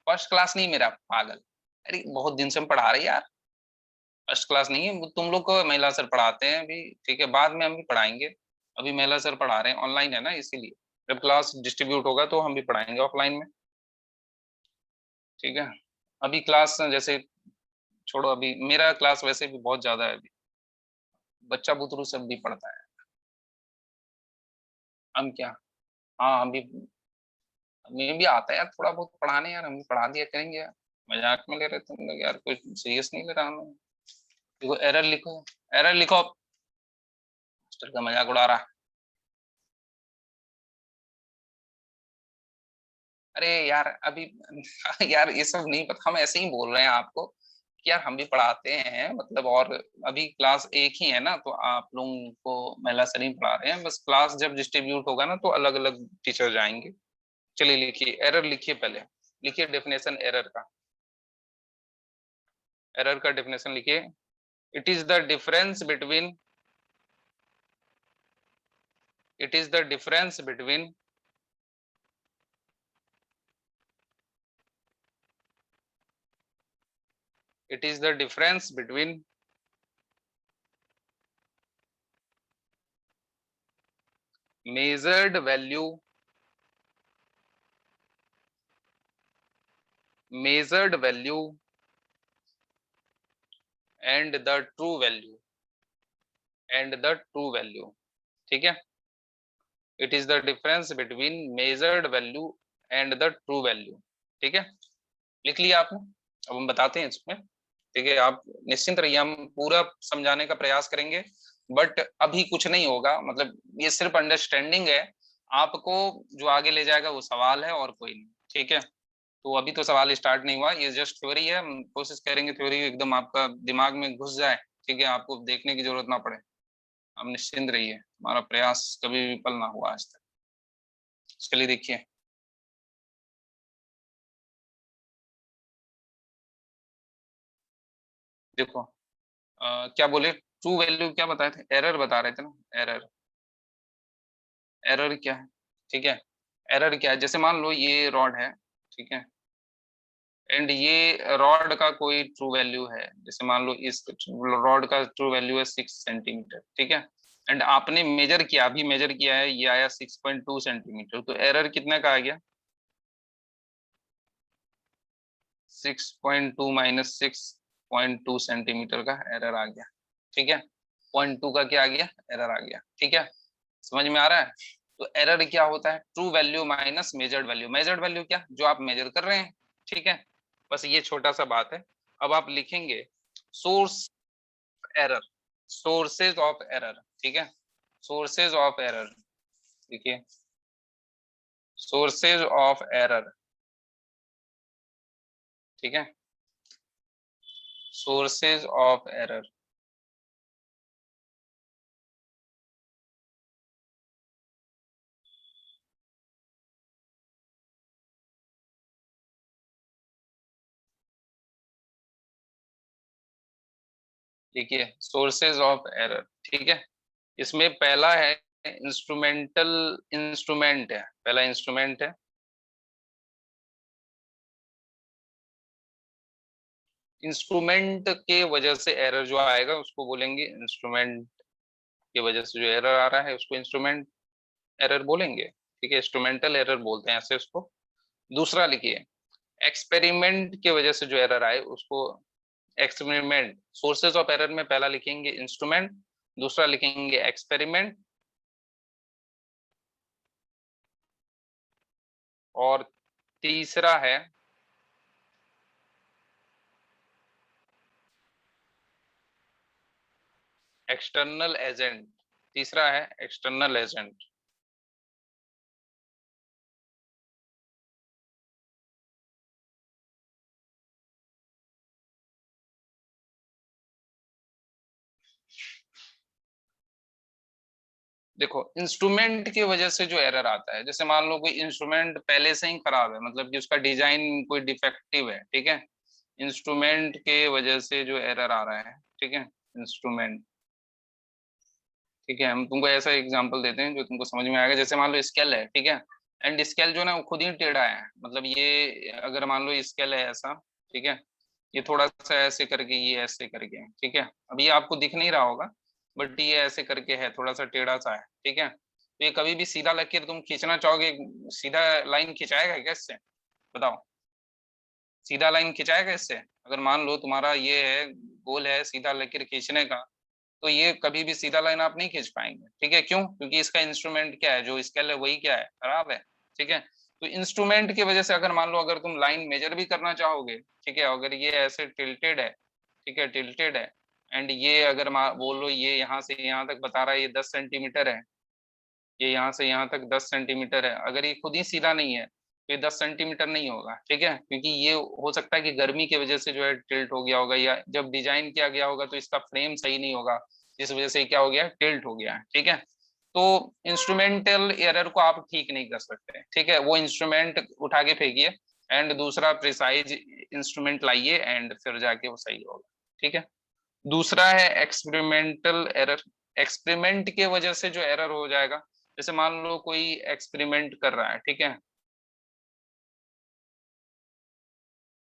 S1: फर्स्ट क्लास नहीं मेरा पागल, अरे बहुत दिन से हम पढ़ा रहे हैं यार, फर्स्ट क्लास नहीं है वो, तुम लोग को महिला सर पढ़ाते हैं अभी, ठीक है, बाद में हम भी पढ़ाएंगे। अभी महिला सर पढ़ा रहे हैं, ऑनलाइन है ना इसीलिए, जब क्लास डिस्ट्रीब्यूट होगा तो हम भी पढ़ाएंगे ऑफलाइन में, ठीक है। अभी क्लास जैसे छोड़ो, अभी मेरा क्लास वैसे भी बहुत ज्यादा है, अभी बच्चा बुतरू सब भी पढ़ता है। हम क्या, हाँ हम भी, हमें भी आता है यार थोड़ा बहुत पढ़ाने यार, हम भी पढ़ा दिया करेंगे यार। मजाक में ले रहे तुम लोग यार, कुछ सीरियस नहीं ले रहा मैं। देखो एरर लिखो, एरर लिखो, मास्टर का मजाक उड़ा रहा। अरे यार अभी यार ये सब नहीं पता, हम ऐसे ही बोल रहे हैं आपको कि यार हम भी पढ़ाते हैं मतलब, और अभी क्लास एक ही है ना, तो आप लोगों को महिला सर ही पढ़ा रहे हैं, बस क्लास जब डिस्ट्रीब्यूट होगा ना तो अलग अलग टीचर जाएंगे। चलिए लिखिए एरर, लिखिए पहले, लिखिए डेफिनेशन एरर का, एरर का डेफिनेशन लिखिए। It is the difference between, it is the difference between, it is the difference between measured value, measured value and the true value, ठीक है। It is the difference between measured value and the true value, ठीक है। लिख लिया आपने? अब हम बताते हैं इसमें, ठीक है। आप निश्चिंत रहिए, हम पूरा समझाने का प्रयास करेंगे, बट अभी कुछ नहीं होगा, मतलब ये सिर्फ अंडरस्टैंडिंग है। आपको जो आगे ले जाएगा वो सवाल है और कोई नहीं, ठीक है। तो अभी तो सवाल स्टार्ट नहीं हुआ, ये जस्ट थ्योरी है। हम कोशिश करेंगे थ्योरी एकदम आपका दिमाग में घुस जाए, ठीक है, आपको देखने की जरूरत ना पड़े। आप निश्चिंत रहिए, हमारा प्रयास कभी विफल ना हुआ आज तक। इसके लिए देखिए, देखो क्या बोले, ट्रू वैल्यू क्या बताए थे, एरर बता रहे थे ना, एरर। एरर क्या है, ठीक है। एरर क्या है, जैसे मान लो ये रॉड है, ठीक है, एंड ये रॉड का कोई ट्रू वैल्यू है, जैसे मान लो इस रॉड का ट्रू वैल्यू है 6 सेंटीमीटर, ठीक है। एंड आपने मेजर किया, अभी मेजर किया है, ये आया 6.2 सेंटीमीटर, तो एरर कितने का आ गया, 6.2 माइनस 6.2 सेंटीमीटर का एरर आ गया, ठीक है। 0.2 का क्या आ गया, एरर आ गया, ठीक है। समझ में आ रहा है? तो एरर क्या होता है, true value minus measured value. Measured value क्या, जो आप मेजर कर रहे हैं, ठीक है। बस ये छोटा सा बात है। अब आप लिखेंगे source error, sources of error, ठीक है। सोर्सेज ऑफ एरर, देखिए, सोर्सेज ऑफ एरर, ठीक है, सोर्सेज ऑफ एरर। देखिए सोर्सेज ऑफ एरर, ठीक है। इसमें पहला है इंस्ट्रूमेंटल, इंस्ट्रूमेंट है, पहला इंस्ट्रूमेंट है। इंस्ट्रूमेंट के वजह से एरर जो आएगा उसको बोलेंगे इंस्ट्रूमेंट की वजह से जो एरर आ रहा है उसको इंस्ट्रूमेंट एरर बोलेंगे, ठीक है। इंस्ट्रूमेंटल एरर बोलते हैं ऐसे उसको। दूसरा लिखिए, एक्सपेरिमेंट की वजह से जो एरर आए उसको एक्सपेरिमेंट। सोर्सेज ऑफ एरर में पहला लिखेंगे इंस्ट्रूमेंट, दूसरा लिखेंगे एक्सपेरिमेंट, और तीसरा है एक्सटर्नल एजेंट। तीसरा है एक्सटर्नल एजेंट। देखो इंस्ट्रूमेंट की वजह से जो एरर आता है, जैसे मान लो कोई इंस्ट्रूमेंट पहले से ही खराब है, मतलब कि उसका डिजाइन कोई डिफेक्टिव है, ठीक है। इंस्ट्रूमेंट के वजह से जो एरर आ रहा है, ठीक है, इंस्ट्रूमेंट, ठीक है। हम तुमको ऐसा एग्जांपल देते हैं जो तुमको समझ में आएगा। जैसे मान लो स्केल है, ठीक है, एंड स्केल जो ना वो खुद ही टेढ़ा है, मतलब ये अगर मान लो स्केल है ऐसा, ठीक है, ये थोड़ा सा ऐसे करके, ये ऐसे करके है, ठीक है। अब ये आपको दिख नहीं रहा होगा, बट ये ऐसे करके है, थोड़ा सा टेढ़ा सा है, ठीक है। तो ये कभी भी सीधा लकीर तुम खींचना चाहोगे, सीधा लाइन खिंचाएगा क्या इससे, बताओ? सीधा लाइन खिंचाएगा इससे? अगर मान लो तुम्हारा ये है, गोल है सीधा लकीर खींचने का, तो ये कभी भी सीधा लाइन आप नहीं खींच पाएंगे, ठीक है। क्यों? क्योंकि इसका इंस्ट्रूमेंट क्या है, जो स्केल है वही क्या है, खराब है, ठीक है। तो इंस्ट्रूमेंट की वजह से अगर मान लो अगर तुम लाइन मेजर भी करना चाहोगे, ठीक है, अगर ये ऐसे टिल्टेड है, ठीक है, टिल्टेड है, एंड ये अगर बोलो ये यहाँ से यहाँ तक बता रहा है ये 10 सेंटीमीटर है, ये यहाँ से यहाँ तक 10 सेंटीमीटर है, अगर ये खुद ही सीधा नहीं है तो ये 10 सेंटीमीटर नहीं होगा, ठीक है। क्योंकि ये हो सकता है कि गर्मी की वजह से जो है टिल्ट हो गया होगा, या जब डिजाइन किया गया होगा तो इसका फ्रेम सही नहीं होगा, जिस वजह से क्या हो गया, टिल्ट हो गया, ठीक है। तो इंस्ट्रूमेंटल एरर को आप ठीक नहीं कर सकते, ठीक है। वो इंस्ट्रूमेंट उठा के फेंकिए एंड दूसरा प्रिसाइज इंस्ट्रूमेंट लाइए एंड फिर जाके वो सही होगा, ठीक है। दूसरा है एक्सपेरिमेंटल एरर। एक्सपेरिमेंट के वजह से जो एरर हो जाएगा, जैसे मान लो कोई एक्सपेरिमेंट कर रहा है, ठीक है,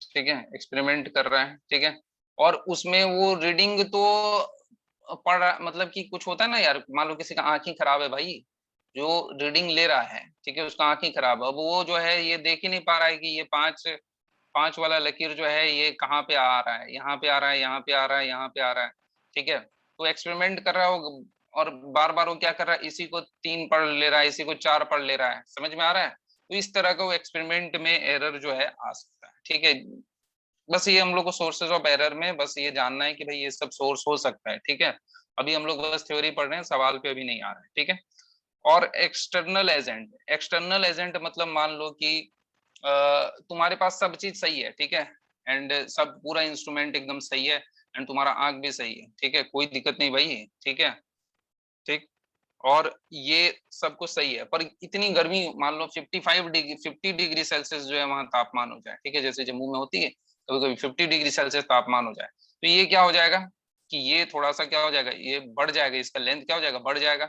S1: ठीक है, एक्सपेरिमेंट कर रहा है, ठीक है, और उसमें वो रीडिंग तो पढ़ रहा, मतलब कि कुछ होता है ना यार, मान लो किसी का आंख ही खराब है भाई, जो रीडिंग ले रहा है, ठीक है, उसका आंख ही खराब है, अब वो जो है ये देख ही नहीं पा रहा है कि ये 5 5 वाला लकीर जो है ये कहाँ पे आ रहा है, यहाँ पे आ रहा है, यहाँ पे आ रहा है, यहाँ पे आ रहा है, ठीक है। तो एक्सपेरिमेंट कर रहा हो और बार बार वो क्या कर रहा है, इसी को 3 पढ़ ले रहा है, इसी को 4 पढ़ ले रहा है, समझ में आ रहा है। तो इस तरह का वो एक्सपेरिमेंट में एरर जो है आ सकता है, ठीक है। बस ये हम लोग को सोर्सेज ऑफ एरर में बस ये जानना है कि भाई ये सब सोर्स हो सकता है, ठीक है। अभी हम लोग बस थ्योरी पढ़ रहे हैं, सवाल पे अभी नहीं आ रहा है, ठीक है। और एक्सटर्नल एजेंट मतलब मान लो कि तुम्हारे पास सब चीज सही है, ठीक है, एंड सब पूरा इंस्ट्रूमेंट एकदम सही है, एंड तुम्हारा आंख भी सही है, ठीक है, कोई दिक्कत नहीं भाई, ठीक है, ठीक। और ये सब कुछ सही है, पर इतनी गर्मी, मान लो 55 डिग्री 50 डिग्री सेल्सियस जो है वहां तापमान हो जाए, ठीक है, जैसे जम्मू में होती है कभी कभी 50 डिग्री सेल्सियस तापमान हो जाए, तो ये क्या हो जाएगा कि ये थोड़ा सा क्या हो जाएगा, ये बढ़ जाएगा, इसका लेंथ क्या हो जाएगा, बढ़ जाएगा,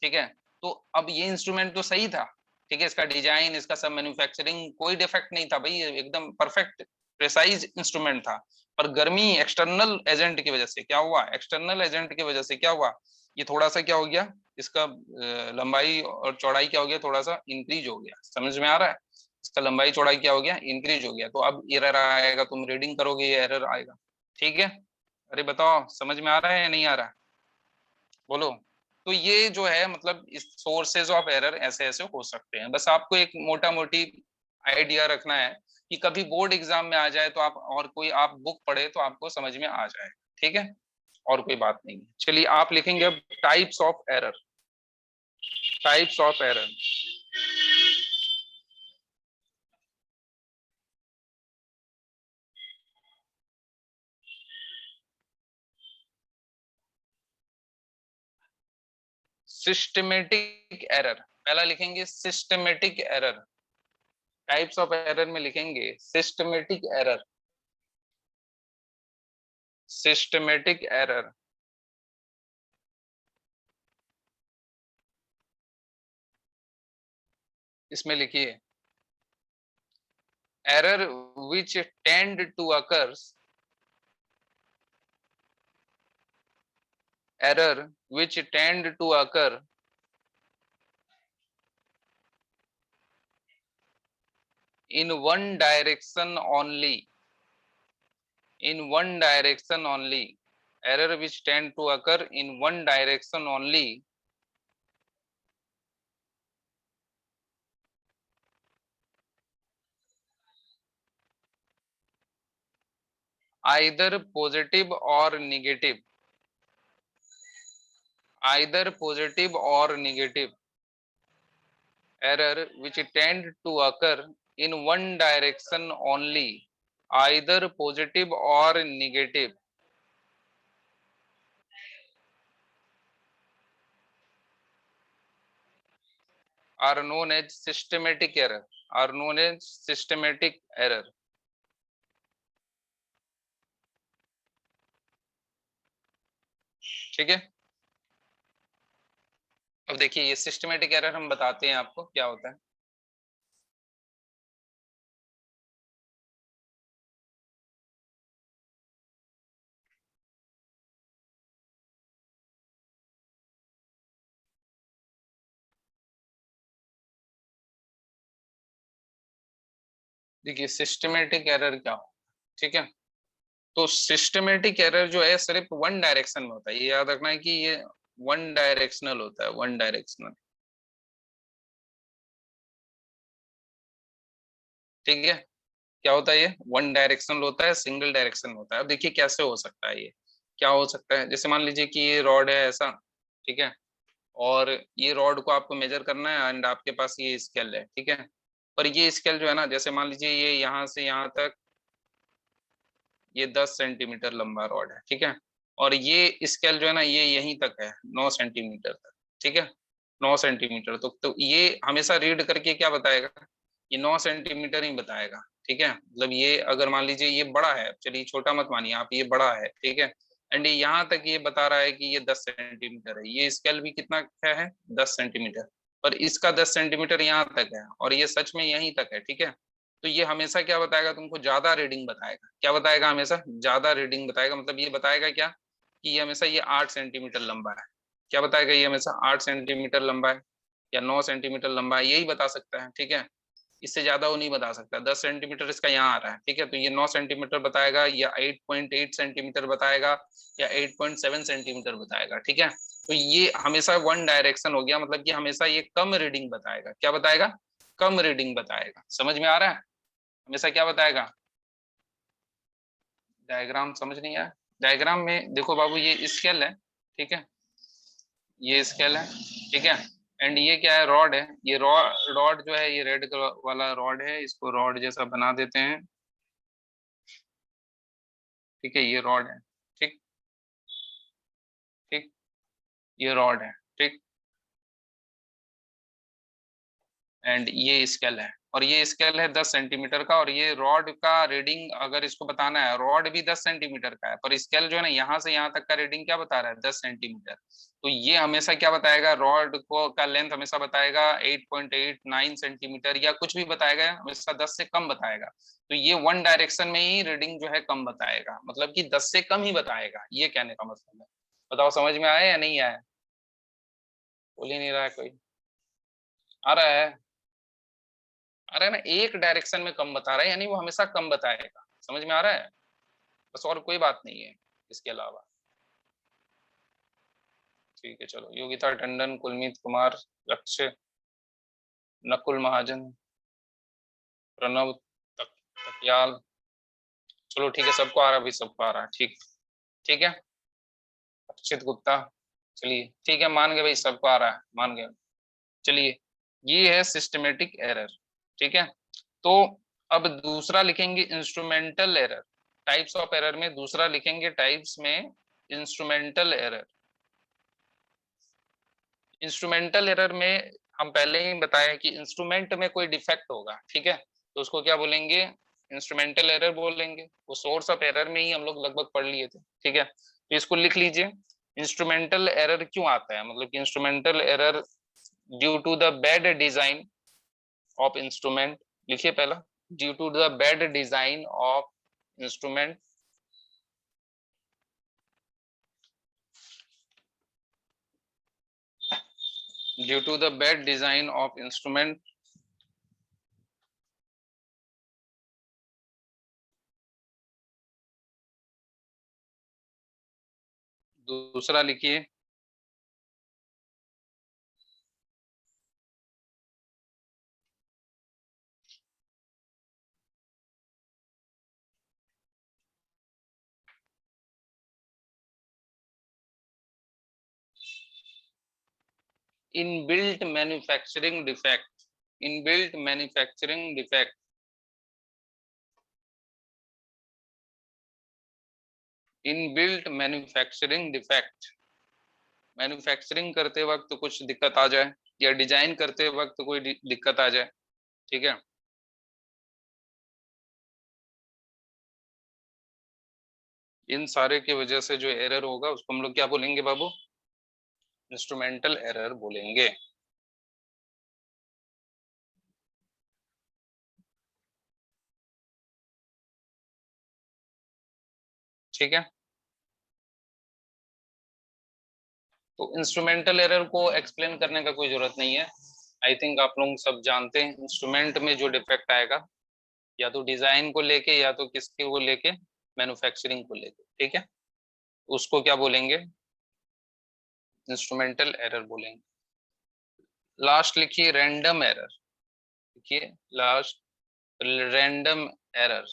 S1: ठीक है। तो अब ये इंस्ट्रूमेंट तो सही था, ठीक है, इसका डिजाइन, इसका सब मैन्युफैक्चरिंग कोई डिफेक्ट नहीं था भाई, ये एकदम परफेक्ट प्रिसाइज इंस्ट्रूमेंट था। पर गर्मी एक्सटर्नल एजेंट की वजह से क्या हुआ, एक्सटर्नल एजेंट की वजह से क्या हुआ, ये थोड़ा सा क्या हो गया, इसका लंबाई और चौड़ाई क्या हो गया, थोड़ा सा इंक्रीज हो गया, समझ में आ रहा है। इसका लंबाई चौड़ाई क्या हो गया, इंक्रीज हो गया, तो अब एरर आएगा, तुम रीडिंग करोगे ये एरर आएगा, ठीक है। अरे बताओ समझ में आ रहा है या नहीं आ रहा है, बोलो। तो ये जो है मतलब इस सोर्सेज ऑफ एरर ऐसे ऐसे हो सकते हैं, बस आपको एक मोटा मोटी आइडिया रखना है कि कभी बोर्ड एग्जाम में आ जाए तो आप और कोई आप बुक पढ़े तो आपको समझ में आ जाए, ठीक है, और कोई बात नहीं है। चलिए आप लिखेंगे अब types of error, types of error. Systematic error पहला लिखेंगे, systematic error, types of error में लिखेंगे सिस्टमेटिक एरर, सिस्टमेटिक एरर। इसमें लिखिए error which tend to occurs, error which tend to occur in one direction only, in one direction only, error which tend to occur in one direction only, either positive or negative, either positive or negative, error which tend to occur in one direction only, either positive or negative, are known as systematic error, are known as systematic error, ठीक है। अब देखिए ये systematic error हम बताते हैं आपको क्या होता है। देखिए सिस्टमेटिक एरर क्या हो, ठीक है। तो सिस्टमेटिक एरर जो है सिर्फ वन डायरेक्शन में होता है, ये याद रखना है कि ये वन डायरेक्शनल होता है, वन डायरेक्शनल, ठीक है। क्या होता है ये, वन डायरेक्शनल होता है, सिंगल डायरेक्शन में होता है। अब देखिए कैसे हो सकता है ये, क्या हो सकता है, जैसे मान लीजिए कि ये रॉड है ऐसा, ठीक है, और ये रॉड को आपको मेजर करना है एंड आपके पास ये स्केल है, ठीक है। पर ये स्केल जो है ना, जैसे मान लीजिए ये यहाँ से यहाँ तक ये 10 सेंटीमीटर लंबा रॉड है, ठीक है, और ये स्केल जो है ना ये यहीं तक है 9 सेंटीमीटर तक, ठीक है, 9 सेंटीमीटर तो ये हमेशा रीड करके क्या बताएगा, ये 9 सेंटीमीटर ही बताएगा, ठीक है। मतलब ये अगर मान लीजिए ये बड़ा है, चलिए छोटा मत मानिए आप, ये बड़ा है, ठीक है, एंड यहाँ तक ये बता रहा है कि ये 10 सेंटीमीटर है, ये स्केल भी कितना क्या है 10 सेंटीमीटर, पर इसका 10 सेंटीमीटर यहाँ तक है और ये सच में यहीं तक है, ठीक है। तो ये हमेशा क्या बताएगा तुमको, ज्यादा रीडिंग बताएगा, क्या बताएगा, हमेशा ज्यादा रीडिंग बताएगा, मतलब ये बताएगा क्या कि ये हमेशा ये 8 सेंटीमीटर लंबा है, क्या बताएगा, ये हमेशा 8 सेंटीमीटर लंबा है या 9 सेंटीमीटर लंबा है, यही बता सकता है, ठीक है। इससे ज्यादा वो नहीं बता सकता। 10 सेंटीमीटर इसका यहाँ आ रहा है, ठीक है, तो ये 9 सेंटीमीटर बताएगा या 8.8 सेंटीमीटर बताएगा या 8.7 सेंटीमीटर बताएगा, ठीक है। तो ये हमेशा वन डायरेक्शन हो गया, मतलब कि हमेशा ये कम रीडिंग बताएगा। क्या बताएगा? कम रीडिंग बताएगा। समझ में आ रहा है? हमेशा क्या बताएगा? डायग्राम समझ नहीं आया? डायग्राम में देखो बाबू, ये स्केल है, ठीक है, ये स्केल है, ठीक है, एंड ये क्या है? रॉड है। ये रॉड जो है, ये रेड कलर वाला रॉड है, इसको रॉड जैसा बना देते हैं, ठीक है, ये रॉड है, ठीक, ठीक, ये रॉड है, ठीक, एंड ये स्केल है, और ये स्केल है 10 सेंटीमीटर का, और ये रॉड का रीडिंग अगर इसको बताना है, रॉड भी 10 सेंटीमीटर का है, पर स्केल जो है ना, यहाँ से यहाँ तक का रीडिंग क्या बता रहा है? 10 सेंटीमीटर। तो ये हमेशा क्या बताएगा? रॉड को का लेंथ हमेशा बताएगा 8.89 सेंटीमीटर, या कुछ भी बताएगा, हमेशा 10 से कम बताएगा। तो ये वन डायरेक्शन में ही रीडिंग जो है कम बताएगा, मतलब कि 10 से कम ही बताएगा, ये कहने का मतलब है। बताओ समझ में आया या नहीं आया? बोल ही नहीं रहा है कोई। आ रहा है? अरे ना, एक डायरेक्शन में कम बता रहा है, यानी वो हमेशा कम बताएगा। समझ में आ रहा है? बस, और कोई बात नहीं है इसके अलावा। ठीक है, चलो। योगिता टंडन, कुलमीत कुमार, लक्ष्य, नकुल महाजन, प्रणव तकयाल। चलो ठीक है, सबको आ रहा है भाई, सबको आ रहा है, ठीक। ठीक है, अक्षित गुप्ता। चलिए ठीक है, मान गए भाई, सबको आ रहा है, मान गए। चलिए, ये है सिस्टमेटिक एरर, ठीक है। तो अब दूसरा लिखेंगे instrumental error. Types of error में दूसरा लिखेंगे टाइप्स में इंस्ट्रूमेंटल एरर। इंस्ट्रूमेंटल एरर में हम पहले ही बताया कि इंस्ट्रूमेंट में कोई डिफेक्ट होगा, ठीक है, तो उसको क्या बोलेंगे? इंस्ट्रूमेंटल एरर बोलेंगे। वो सोर्स ऑफ एरर में ही हम लोग लगभग पढ़ लिए थे, ठीक है, तो इसको लिख लीजिए। इंस्ट्रूमेंटल एरर क्यों आता है? मतलब कि instrumental error due to the bad design of instrument. लिखिए पहला, due to the bad design of instrument, due to the bad design of instrument. दूसरा लिखिए, inbuilt manufacturing defect. Inbuilt manufacturing defect. Inbuilt manufacturing defect. Manufacturing करते वक्त कुछ दिक्कत आ जाए, या डिजाइन करते वक्त कोई दिक्कत आ जाए, ठीक है, इन सारे की वजह से जो एरर होगा उसको हम लोग क्या बोलेंगे बाबू? इंस्ट्रूमेंटल एरर बोलेंगे। ठीक है, तो इंस्ट्रूमेंटल एरर को एक्सप्लेन करने का कोई जरूरत नहीं है। आई थिंक आप लोग सब जानते हैं इंस्ट्रूमेंट में जो डिफेक्ट आएगा, या तो डिजाइन को लेके, या तो किसके को लेके? मैन्युफैक्चरिंग को लेके, ठीक है, उसको क्या बोलेंगे? इंस्ट्रूमेंटल एरर बोलेंगे। लास्ट लिखिए रैंडम एरर। लिखिए लास्ट, रैंडम एरर।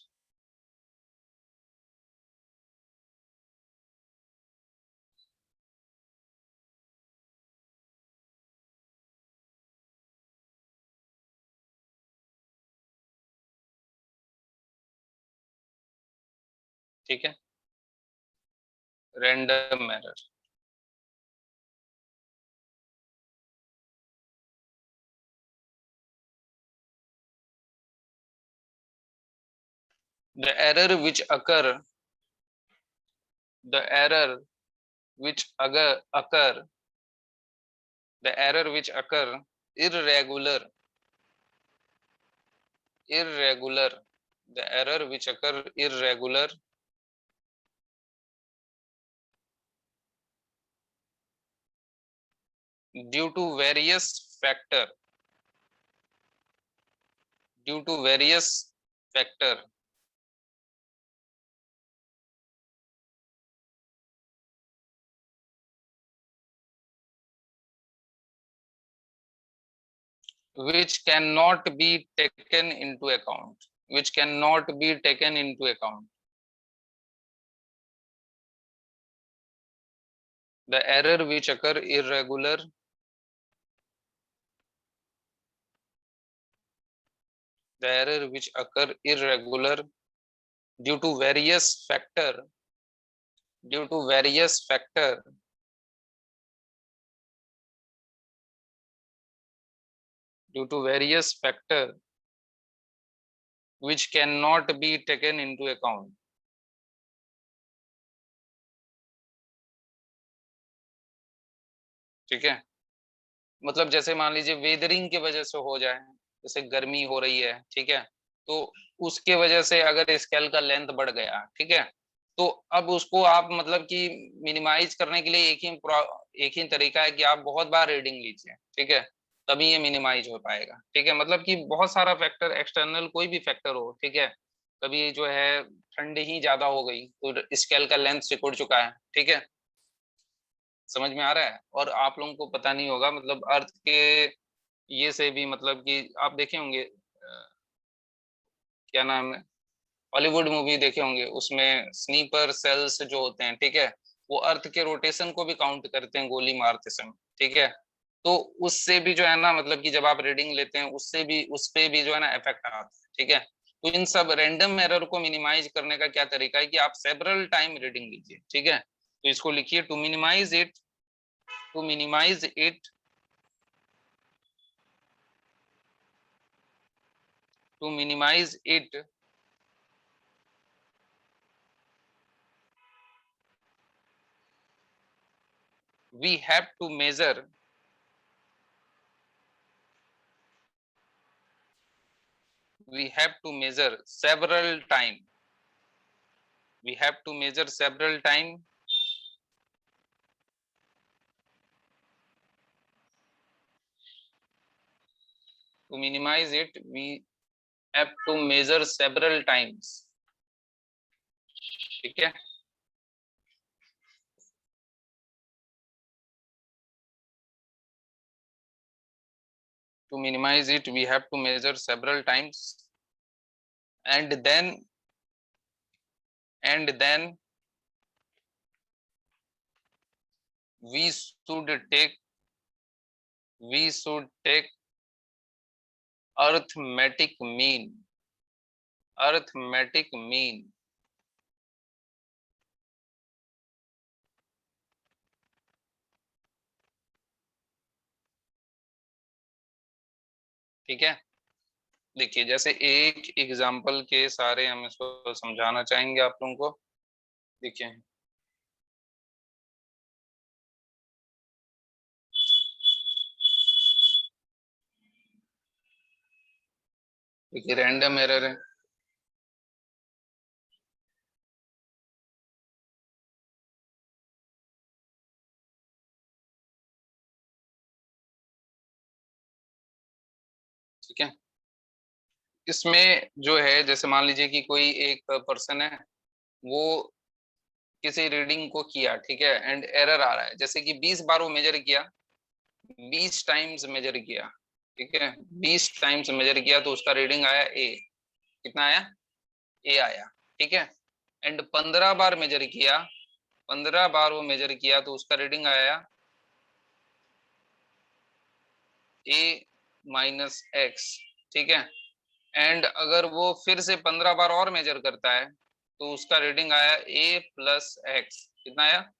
S1: ठीक है, random error. the error which occur the error which occur the error which occur irregular irregular the error which occur irregular due to various factor due to various factor which cannot be taken into account, which cannot be taken into account. The error which occur irregular, the error which occur irregular due to various factor, due to various factor, due to various factor which cannot be taken into account. ठीक है, मतलब जैसे मान लीजिए weathering की वजह से हो जाए, जैसे गर्मी हो रही है, ठीक है, तो उसके वजह से अगर स्केल का लेंथ बढ़ गया, ठीक है, तो अब उसको आप मतलब कि मिनिमाइज करने के लिए एक ही तरीका है कि आप बहुत बार रीडिंग लीजिए, ठीक है, तभी ये मिनिमाइज हो पाएगा, ठीक है। मतलब कि बहुत सारा फैक्टर, एक्सटर्नल कोई भी फैक्टर हो, ठीक है, कभी जो है ठंड ही ज्यादा हो गई तो स्केल का लेंथ सिकुड़ चुका है, ठीक है, समझ में आ रहा है। और आप लोगों को पता नहीं होगा, मतलब अर्थ के ये से भी मतलब कि आप देखे होंगे क्या नाम है, हॉलीवुड मूवी देखे होंगे, उसमें स्नीपर सेल्स जो होते हैं, ठीक है, वो अर्थ के रोटेशन को भी काउंट करते हैं गोली मारते समय, ठीक है, तो उससे भी जो है ना, मतलब कि जब आप रीडिंग लेते हैं उससे भी, उस पे भी जो है ना इफेक्ट आता है, ठीक है। तो इन सब रैंडम एरर को मिनिमाइज करने का क्या तरीका है कि आप सेवरल टाइम रीडिंग लीजिए, ठीक है। तो इसको लिखिए, to minimize it, to minimize it, to minimize it, we have to measure, we have to measure several time, we have to measure several time to minimize it, we have to measure several times, ठीक है। To minimize it we have to measure several times, and then we should take, we should take arithmetic mean, arithmetic mean, ठीक है। देखिए जैसे एक example के सारे हम इसको समझाना चाहेंगे आप लोगों को। देखिए देखिए रैंडम एरर है, ठीक है। इसमें जो है, जैसे मान लीजिए कि कोई एक पर्सन है, वो किसी रीडिंग को किया, ठीक है, एंड एरर आ रहा है, जैसे कि 20 बार वो मेजर किया, 20 टाइम्स मेजर किया, ठीक है, 20 टाइम्स मेजर किया तो उसका रीडिंग आया ए, कितना आया, ए आया, ठीक है। एंड 15 बार मेजर किया, 15 बार वो मेजर किया तो उसका रीडिंग आया ए माइनस एक्स, ठीक है। एंड अगर वो फिर से 15 बार और मेजर करता है तो उसका रीडिंग आया ए प्लस एक्स, कितना आया,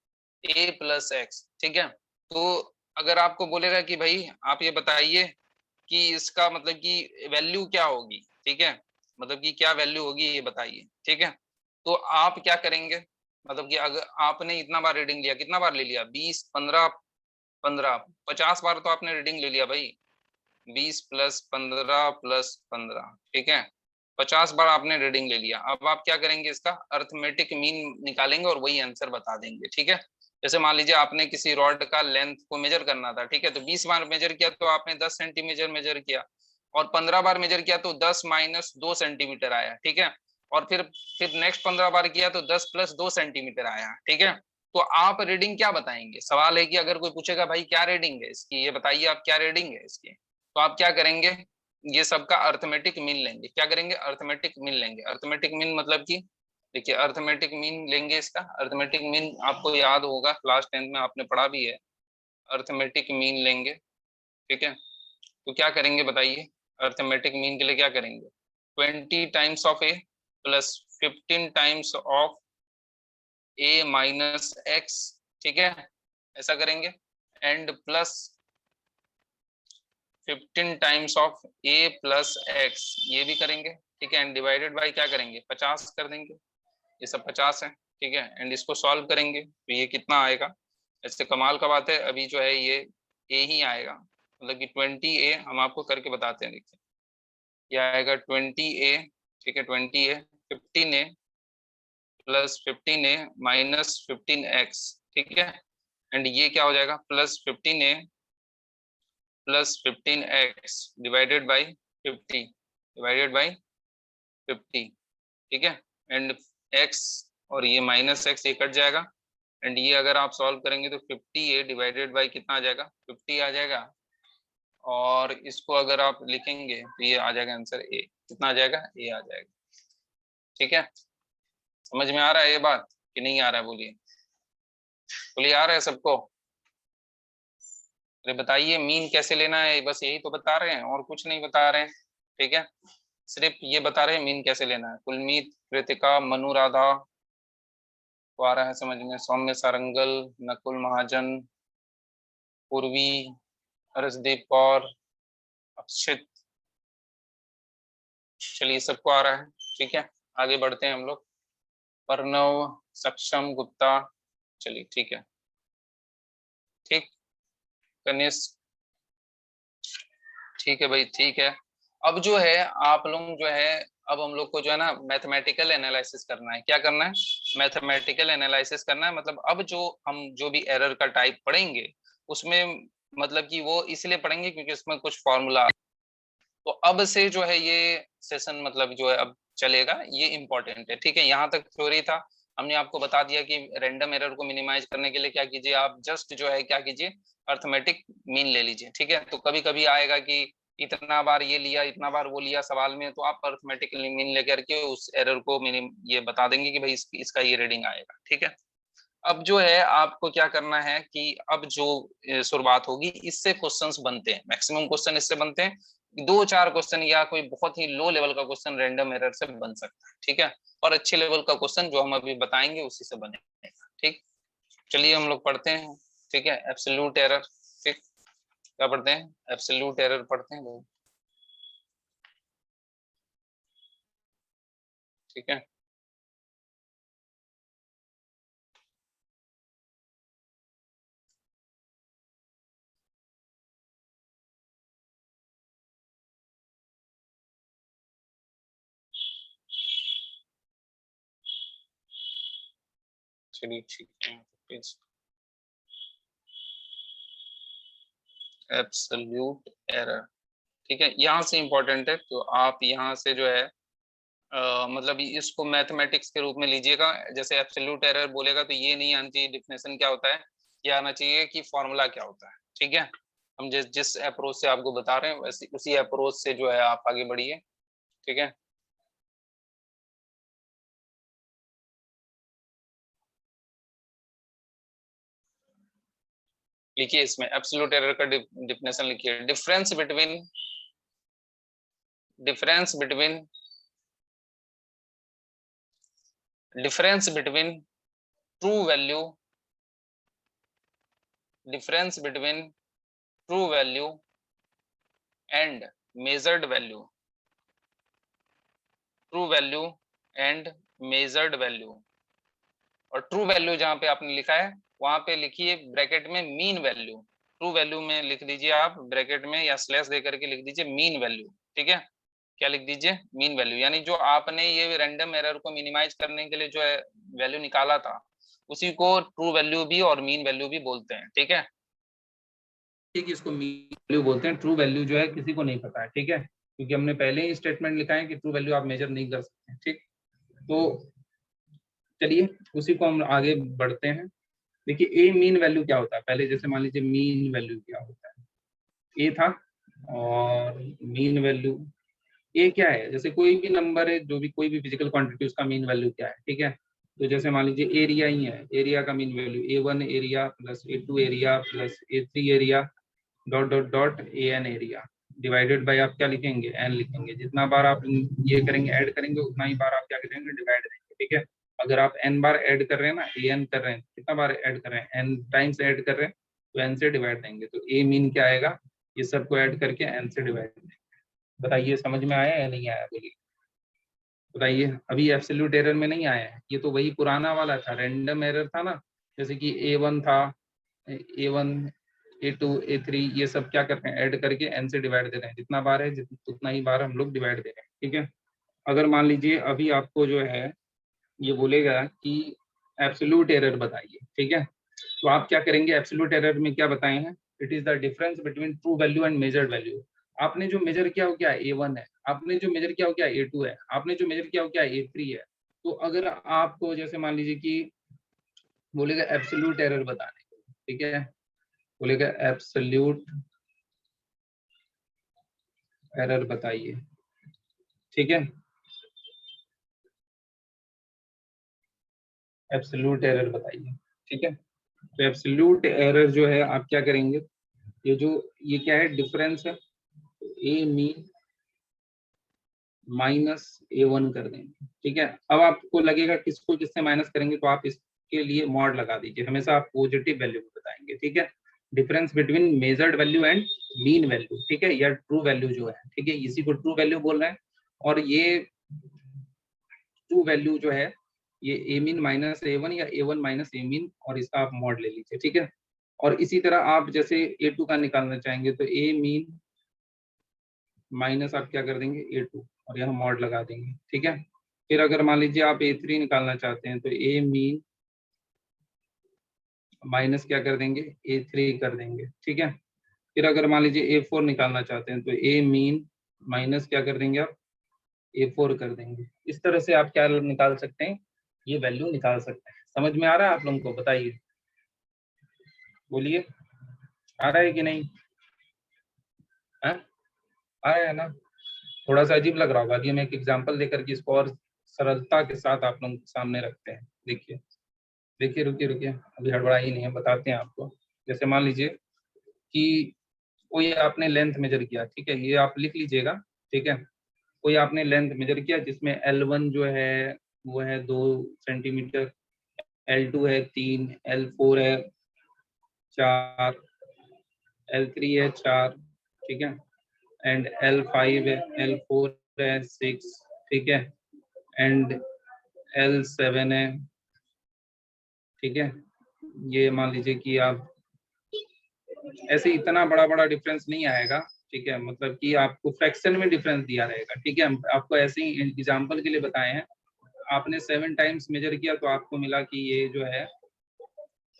S1: ए प्लस एक्स, ठीक है। तो अगर आपको बोलेगा कि भाई आप ये बताइए कि इसका मतलब कि वैल्यू क्या होगी, ठीक है, मतलब कि क्या वैल्यू होगी ये बताइए, ठीक है। तो आप क्या करेंगे, मतलब कि अगर आपने इतना बार रीडिंग लिया, कितना बार ले लिया, 20, 15, 15, 50 बार तो आपने रीडिंग ले लिया भाई, 20 प्लस 15 प्लस 15, ठीक है, 50 बार आपने रीडिंग ले लिया। अब आप क्या करेंगे, इसका अर्थमेटिक मीन निकालेंगे और वही आंसर बता देंगे, ठीक है। जैसे मान लीजिए आपने किसी रॉड का लेंथ को मेजर करना था, ठीक है, तो 20 बार मेजर किया तो आपने 10 सेंटीमीटर मेजर किया, और 15 बार मेजर किया तो 10 माइनस 2 सेंटीमीटर आया, ठीक है। और फिर नेक्स्ट 15 बार किया तो 10 प्लस 2 सेंटीमीटर आया, ठीक है। तो आप रीडिंग क्या बताएंगे? सवाल है कि अगर कोई पूछेगा भाई क्या रीडिंग है इसकी, ये बताइए आप क्या रीडिंग है इसकी, तो आप क्या करेंगे? ये सबका अर्थमेटिक मीन लेंगे। क्या करेंगे? अर्थमेटिक मीन लेंगे। अर्थमेटिक मीन मतलब कि देखिए, अर्थमेटिक मीन लेंगे इसका। अर्थमेटिक मीन आपको याद होगा, क्लास 10 में आपने पढ़ा भी है। अर्थमेटिक मीन लेंगे, ठीक है। तो क्या करेंगे बताइए? अर्थमेटिक मीन के लिए क्या करेंगे? 20 times of A plus 15 times of A minus x, ठीक है, ऐसा करेंगे। And plus 15 times of A plus x, ये भी करेंगे, ठीक है। एंड डिवाइडेड बाई क्या करेंगे? 50 कर देंगे। ये सब 50 है, ठीक है। एंड इसको सॉल्व करेंगे तो ये कितना आएगा? ऐसे कमाल का बात है, अभी जो है ये ए ही आएगा, मतलब कि 20 ए। हम आपको करके बताते हैं, देखिए ये आएगा 20 ए, ठीक है। 20 ए 15 ए प्लस 15 ए माइनस 15 एक्स, ठीक है। एंड ये क्या हो जाएगा? Plus 15 A plus 15 x divided by 50, divided by 50, ठीक है। एंड एक्स और ये माइनस एक्स ये कट जाएगा। एंड ये अगर आप सॉल्व करेंगे तो 50 ए डिवाइडेड बाई कितना आ जाएगा? 50 आ जाएगा। और इसको अगर आप लिखेंगे तो ये आ जाएगा आंसर ए। कितना आ जाएगा? ए आ जाएगा, ठीक है। समझ में आ रहा है ये बात कि नहीं आ रहा है? बोलिए, बोलिए आ रहा है सबको? अरे बताइए मीन कैसे लेना है, बस यही तो बता रहे हैं और कुछ नहीं बता रहे हैं, ठीक है। सिर्फ ये बता रहे हैं मीन कैसे लेना है। कुलमीत, कृतिका, मनु राधा को आ रहा है समझ में। सौम्य सारंगल, नकुल महाजन, पूर्वी, हर्षदीप कौर, अक्षित, चलिए सबको आ रहा है, ठीक है। आगे बढ़ते हैं हम लोग। प्रणव, सक्षम, गुप्ता, चलिए ठीक है, ठीक। कनिष्क, ठीक है भाई, ठीक है। अब जो है आप लोग जो है, अब हम लोग को जो है ना मैथमेटिकल एनालिसिस करना है। क्या करना है? मैथमेटिकल एनालिसिस करना है। मतलब अब जो हम जो भी एरर का टाइप पढ़ेंगे उसमें, मतलब कि वो इसलिए पढ़ेंगे क्योंकि इसमें कुछ फॉर्मूला। तो अब से जो है ये सेशन मतलब जो है अब चलेगा, ये इंपॉर्टेंट है, ठीक है। यहाँ तक थ्योरी था, हमने आपको बता दिया कि रैंडम एरर को मिनिमाइज करने के लिए क्या कीजिए, आप जस्ट जो है क्या कीजिए, अर्थमेटिक मीन ले लीजिए, ठीक है। तो कभी कभी आएगा कि इतना बार ये लिया, इतना बार वो लिया सवाल में, तो आप अर्थमेटिक मीन लेकर के उस एरर को मिनिम ये बता देंगे कि भाई इसका ये रीडिंग आएगा, ठीक है। अब जो है आपको क्या करना है कि अब जो शुरुआत होगी इससे क्वेश्चंस बनते हैं, मैक्सिमम क्वेश्चन इससे बनते हैं। 2-4 क्वेश्चन या कोई बहुत ही लो लेवल का क्वेश्चन रैंडम एरर से बन सकता है, ठीक है। और अच्छे लेवल का क्वेश्चन जो हम अभी बताएंगे उसी से बनेगा, ठीक। चलिए हम लोग पढ़ते हैं, ठीक है। एब्सोल्यूट एरर, ठीक। क्या पढ़ते हैं? एब्सोल्यूट एरर पढ़ते हैं लोग, ठीक है। चलिए ठीक है, एब्सोल्यूट एरर, ठीक है। यहाँ से इंपॉर्टेंट है, तो आप यहाँ से जो है मतलब इसको मैथमेटिक्स के रूप में लीजिएगा। जैसे एब्सोल्यूट एरर बोलेगा तो ये नहीं आना चाहिए डिफिनेशन क्या होता है, ये आना चाहिए कि फॉर्मूला क्या होता है, ठीक है। हम जिस जिस अप्रोच से आपको बता रहे हैं वैसे उसी अप्रोच से जो है आप आगे बढ़िए, ठीक है। लिखिए इसमें एब्सोल्यूट एरर का डिफिनेशन लिखिए। Difference between difference between true value difference between true value and measured value, true value and measured value. और ट्रू वैल्यू जहां पे आपने लिखा है वहां पे लिखिए ब्रैकेट में मीन वैल्यू। ट्रू वैल्यू में लिख दीजिए आप ब्रैकेट में या स्लैश दे करके लिख दीजिए मीन वैल्यू, ठीक है। क्या लिख दीजिए? Mean value. यानी जो आपने ये रैंडम एरर को मिनिमाइज करने के लिए जो है वैल्यू निकाला था उसी को ट्रू वैल्यू भी और मीन वैल्यू भी बोलते हैं, ठीक है। ठीक, इसको मीन वैल्यू बोलते हैं, ट्रू वैल्यू जो है किसी को नहीं पता है, ठीक है।
S2: क्योंकि हमने पहले ही स्टेटमेंट लिखा है कि ट्रू वैल्यू आप मेजर नहीं कर सकते। ठीक, तो चलिए उसी को हम आगे बढ़ते हैं। देखिए ए मीन वैल्यू क्या होता है, पहले जैसे मान लीजिए मीन वैल्यू क्या होता है, ए था, और मीन वैल्यू ए क्या है, जैसे कोई भी नंबर है, जो भी कोई भी फिजिकल क्वांटिटी, उसका मीन वैल्यू क्या है। ठीक है, तो जैसे मान लीजिए एरिया ही है, एरिया का mean value A1 area plus A2 area plus A3 area dot dot dot AN area divided by आप क्या लिखेंगे, n लिखेंगे। जितना बार आप ये करेंगे, ऐड करेंगे, उतना ही बार आप क्या करेंगे, डिवाइड देंगे। ठीक है, अगर आप n बार ऐड कर रहे हैं ना, AN कर रहे हैं, कितना बार ऐड कर रहे हैं, n टाइम्स ऐड कर रहे हैं, तो n से डिवाइड देंगे। तो a मीन क्या आएगा, ये सबको ऐड करके n से डिवाइड देंगे। बताइए समझ में आया या नहीं आया, बोलिए बताइए। अभी एब्सोल्यूट एरर में नहीं आया है, ये तो वही पुराना वाला था, रैंडम एरर था ना। जैसे कि A1 था, A1 A2 A3 ये सब क्या करते हैं, ऐड करके n से डिवाइड दे रहे हैं। जितना बार है उतना ही बार हम लोग डिवाइड दे रहे हैं। ठीक है, अगर मान लीजिए अभी आपको जो है ये बोलेगा कि एब्सोल्यूट एरर बताइए, ठीक है, तो आप क्या करेंगे, एब्सोल्यूट एरर में क्या बताए हैं, it is the difference between true value and measured value. आपने जो मेजर किया हो क्या A1 है, आपने जो मेजर किया हो क्या A2 है, आपने जो मेजर किया हो क्या A3 है। तो अगर आपको जैसे मान लीजिए कि बोलेगा एब्सोल्यूट एरर बताने, ठीक है, बोलेगा एब्सोल्यूट एरर बताइए। ठीक है, एब्सोल्यूट एरर बताइए। ठीक है, तो एब्सोल्यूट एरर जो है आप क्या करेंगे, ये क्या है, डिफरेंस है, ए मीन माइनस A1 कर देंगे। ठीक है, अब आपको लगेगा किसको किससे माइनस करेंगे, तो आप इसके लिए मॉड लगा दीजिए, हमेशा आप पॉजिटिव वैल्यू बताएंगे। ठीक है, difference between measured value and mean value, ठीक है, या ट्रू वैल्यू जो है, ठीक है, इसी को ट्रू वैल्यू बोल रहे हैं। और ये ट्रू वैल्यू जो है ये A मीन माइनस A1 या A1 माइनस A मीन, और इसका आप मॉड ले लीजिए। ठीक है, और इसी तरह आप जैसे A2 का निकालना चाहेंगे तो A मीन माइनस आप क्या कर देंगे A2, और यहाँ मॉड लगा देंगे। ठीक है, फिर अगर मान लीजिए आप A3 निकालना चाहते हैं तो A मीन माइनस क्या कर देंगे A3 कर देंगे। ठीक है, फिर अगर मान लीजिए A4 निकालना चाहते हैं तो A मीन माइनस क्या कर देंगे आप A4 कर देंगे। इस तरह से आप क्या निकाल सकते हैं, ये वैल्यू निकाल सकते हैं। समझ में आ रहा है आप लोगों को, बताइए, बोलिए, आ रहा है कि नहीं, आ रहा है ना। थोड़ा सा अजीब लग रहा होगा, अभी हम एक एग्जांपल देकर के इसको और सरलता के साथ आप लोगों के सामने रखते हैं। देखिए देखिए, रुकिए रुकिए, अभी हड़बड़ाई नहीं है, बताते हैं आपको। जैसे मान लीजिए कि कोई आपने लेंथ मेजर किया, ठीक है, ये आप लिख लीजिएगा। ठीक है, कोई आपने लेंथ मेजर किया जिसमें L1 जो है वो है 2 सेंटीमीटर, L2 है 3, L4 है 4, L3 है 4, ठीक है, एंड L5 है, L4 है 6, ठीक है, एंड L7 है। ठीक है, ये मान लीजिए कि आप ऐसे इतना बड़ा बड़ा डिफरेंस नहीं आएगा। ठीक है, मतलब कि आपको फ्रैक्शन में डिफरेंस दिया रहेगा। ठीक है, हम आपको ऐसे ही एग्जांपल के लिए बताए हैं। आपने 7 टाइम्स मेजर किया तो आपको मिला कि ये जो है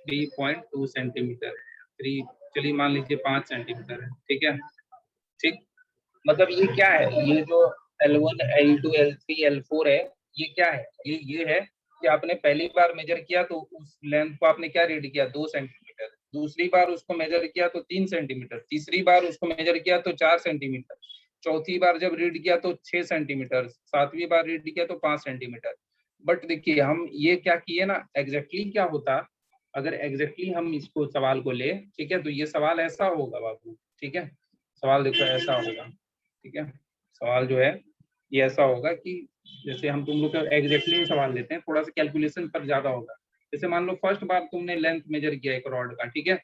S2: 3.2 सेंटीमीटर, 3, चलिए मान लीजिए 5 सेंटीमीटर है। ठीक है, ठीक, मतलब ये क्या है, ये जो L1 L2 L3 L4 है, ये क्या है, ये है कि आपने पहली बार मेजर किया तो उस लेंथ को आपने क्या रीड किया 2 सेंटीमीटर, दूसरी बार उसको मेजर किया तो 3 सेंटीमीटर, तीसरी बार उसको मेजर किया तो 4 सेंटीमीटर, चौथी बार जब रीड किया तो 6 सेंटीमीटर, सातवीं बार रीड किया तो 5 सेंटीमीटर। बट देखिए हम ये क्या किए ना, एग्जैक्टली क्या होता अगर एग्जैक्टली हम इसको सवाल को ले, ठीक है, तो ये सवाल ऐसा होगा बाबू। ठीक है, सवाल देखो ऐसा होगा। ठीक है, सवाल जो है ये ऐसा होगा कि जैसे हम तुम लोग का एग्जैक्टली सवाल लेते हैं, थोड़ा सा कैलकुलेशन पर ज्यादा होगा। जैसे मान लो फर्स्ट बार तुमने लेंथ मेजर किया एक रॉड का, ठीक है,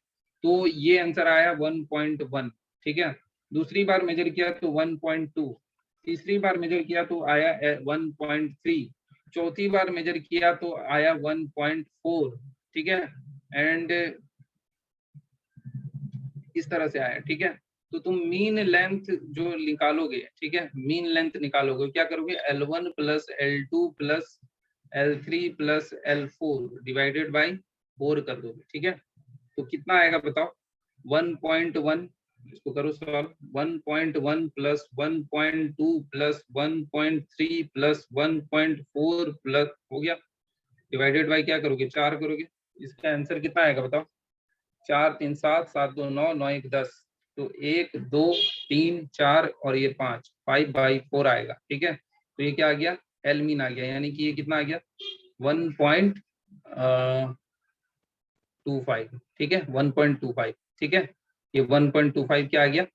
S2: तो ये आंसर आया 1.1। ठीक है, दूसरी बार मेजर किया तो 1.2, तीसरी बार मेजर किया तो आया 1.3, चौथी बार मेजर किया तो आया 1.4। ठीक है, एंड इस तरह से आया। ठीक है, तो तुम मीन लेंथ जो निकालोगे, ठीक है, मीन लेंथ निकालोगे, क्या करोगे, L1 plus L2 plus L3 plus L4 divided by 4 कर दोगे। ठीक है, तो कितना आएगा बताओ, 1.1 इसको करो solve. 1.1 plus 1.2 plus 1.3 plus 1.4 plus हो गया, डिवाइडेड बाय क्या करोगे 4 करोगे, इसका आंसर कितना आएगा बताओ। 4 3 7 7 2 9 9 1 10, तो 1 2 3 4 और ये 5/4 आएगा। ठीक है, तो ये क्या आ गया, एल मीन आ गया, यानी कि ये कितना आ गया 1.25। ठीक है 1.25। ठीक है, ये 1.25 क्या आ गया,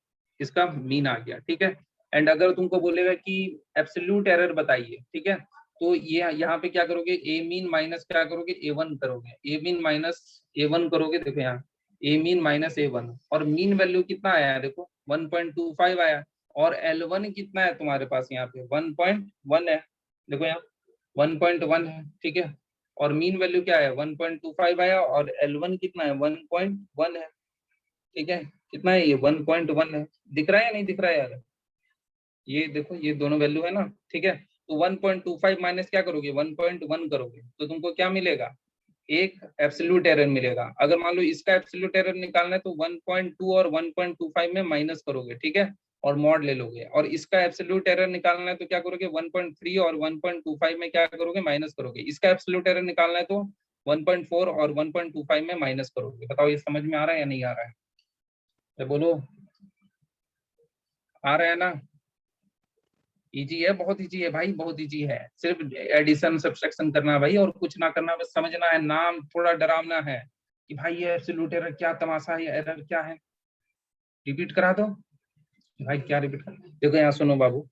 S2: इसका मीन आ गया। ठीक है, एंड अगर तुमको बोलेगा कि एब्सोल्यूट एरर बताइए, ठीक है, तो ये यहाँ पे क्या करोगे, ए मीन माइनस क्या करोगे A1 करोगे, ए मीन माइनस A1 करोगे। देखो यहाँ ए मीन माइनस A1, और मीन वैल्यू कितना आया है देखो 1.25 आया, और L1 कितना है तुम्हारे पास यहाँ पे 1.1 है। देखो यहाँ 1.1 है। ठीक है, और मीन वैल्यू क्या है 1.25 आया, और L1 कितना है 1.1 है। ठीक है, कितना है ये 1.1 है, दिख रहा है या नहीं दिख रहा है यार, ये देखो ये दोनों वैल्यू है ना। ठीक है, तो 1.25 माइनस क्या करोगे 1.1 करोगे, तो तुमको क्या मिलेगा, एक एब्सोल्यूट एरर मिलेगा। अगर मान लो इसका एब्सोल्यूट एरर निकालना है तो 1.2 और 1.25 में माइनस करोगे। ठीक है, और मॉड ले लोगे, और इसका एब्सोल्यूट एरर निकालना है तो क्या करोगे 1.3 और 1.25 में क्या करोगे माइनस करोगे। इसका एब्सोल्यूट एरर निकालना है तो 1.4 और 1.25 में माइनस करोगे। बताओ ये समझ में आ रहा है या नहीं आ रहा है, तो बोलो आ रहा है ना। इजी है, बहुत इजी है भाई, बहुत इजी है, सिर्फ एडिशन सब्ट्रैक्शन करना है भाई, और कुछ ना करना, बस समझना है, नाम थोड़ा डरावना है कि भाई ये एब्सोल्यूट एरर क्या तमाशा है, एरर क्या है, रिपीट करा दो भाई, क्या रिपीट कर, देखो यहाँ सुनो बाबू,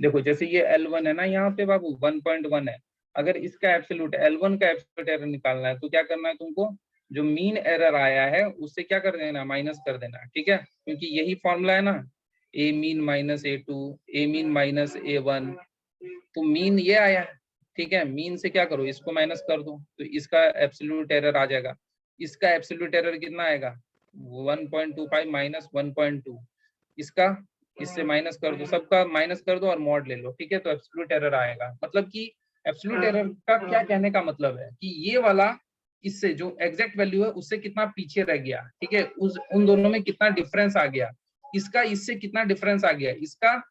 S2: देखो जैसे ये L1 है ना यहाँ पे बाबू 1.1 है, अगर इसका एब्सोल्यूट L1 का एब्सोल्यूट एरर निकालना है तो क्या करना है तुमको, जो मीन एरर आया है उससे क्या कर देना, माइनस कर देना। ठीक है, क्योंकि यही फॉर्मूला है ना, ए मीन माइनस A2, ए मीन माइनस A1, तो मीन ये आया है। ठीक है, मीन से क्या करो, इसको माइनस कर दो, तो इसका एब्सोल्यूट एरर आ जाएगा। इसका एब्सोल्यूट एरर कितना आएगा 1.25 माइनस 1.2, इसका इससे माइनस कर दो, सबका माइनस कर दो और मॉड ले लो। ठीक है, तो एब्सोल्यूट एरर आएगा। मतलब कि एब्सोल्यूट एरर का क्या कहने का मतलब है कि ये वाला इससे जो एग्जैक्ट वैल्यू है उससे कितना पीछे रह गया। ठीक है, उस उन दोनों में कितना डिफरेंस आ गया, इसका इससे कितना डिफरेंस आ गया, इसका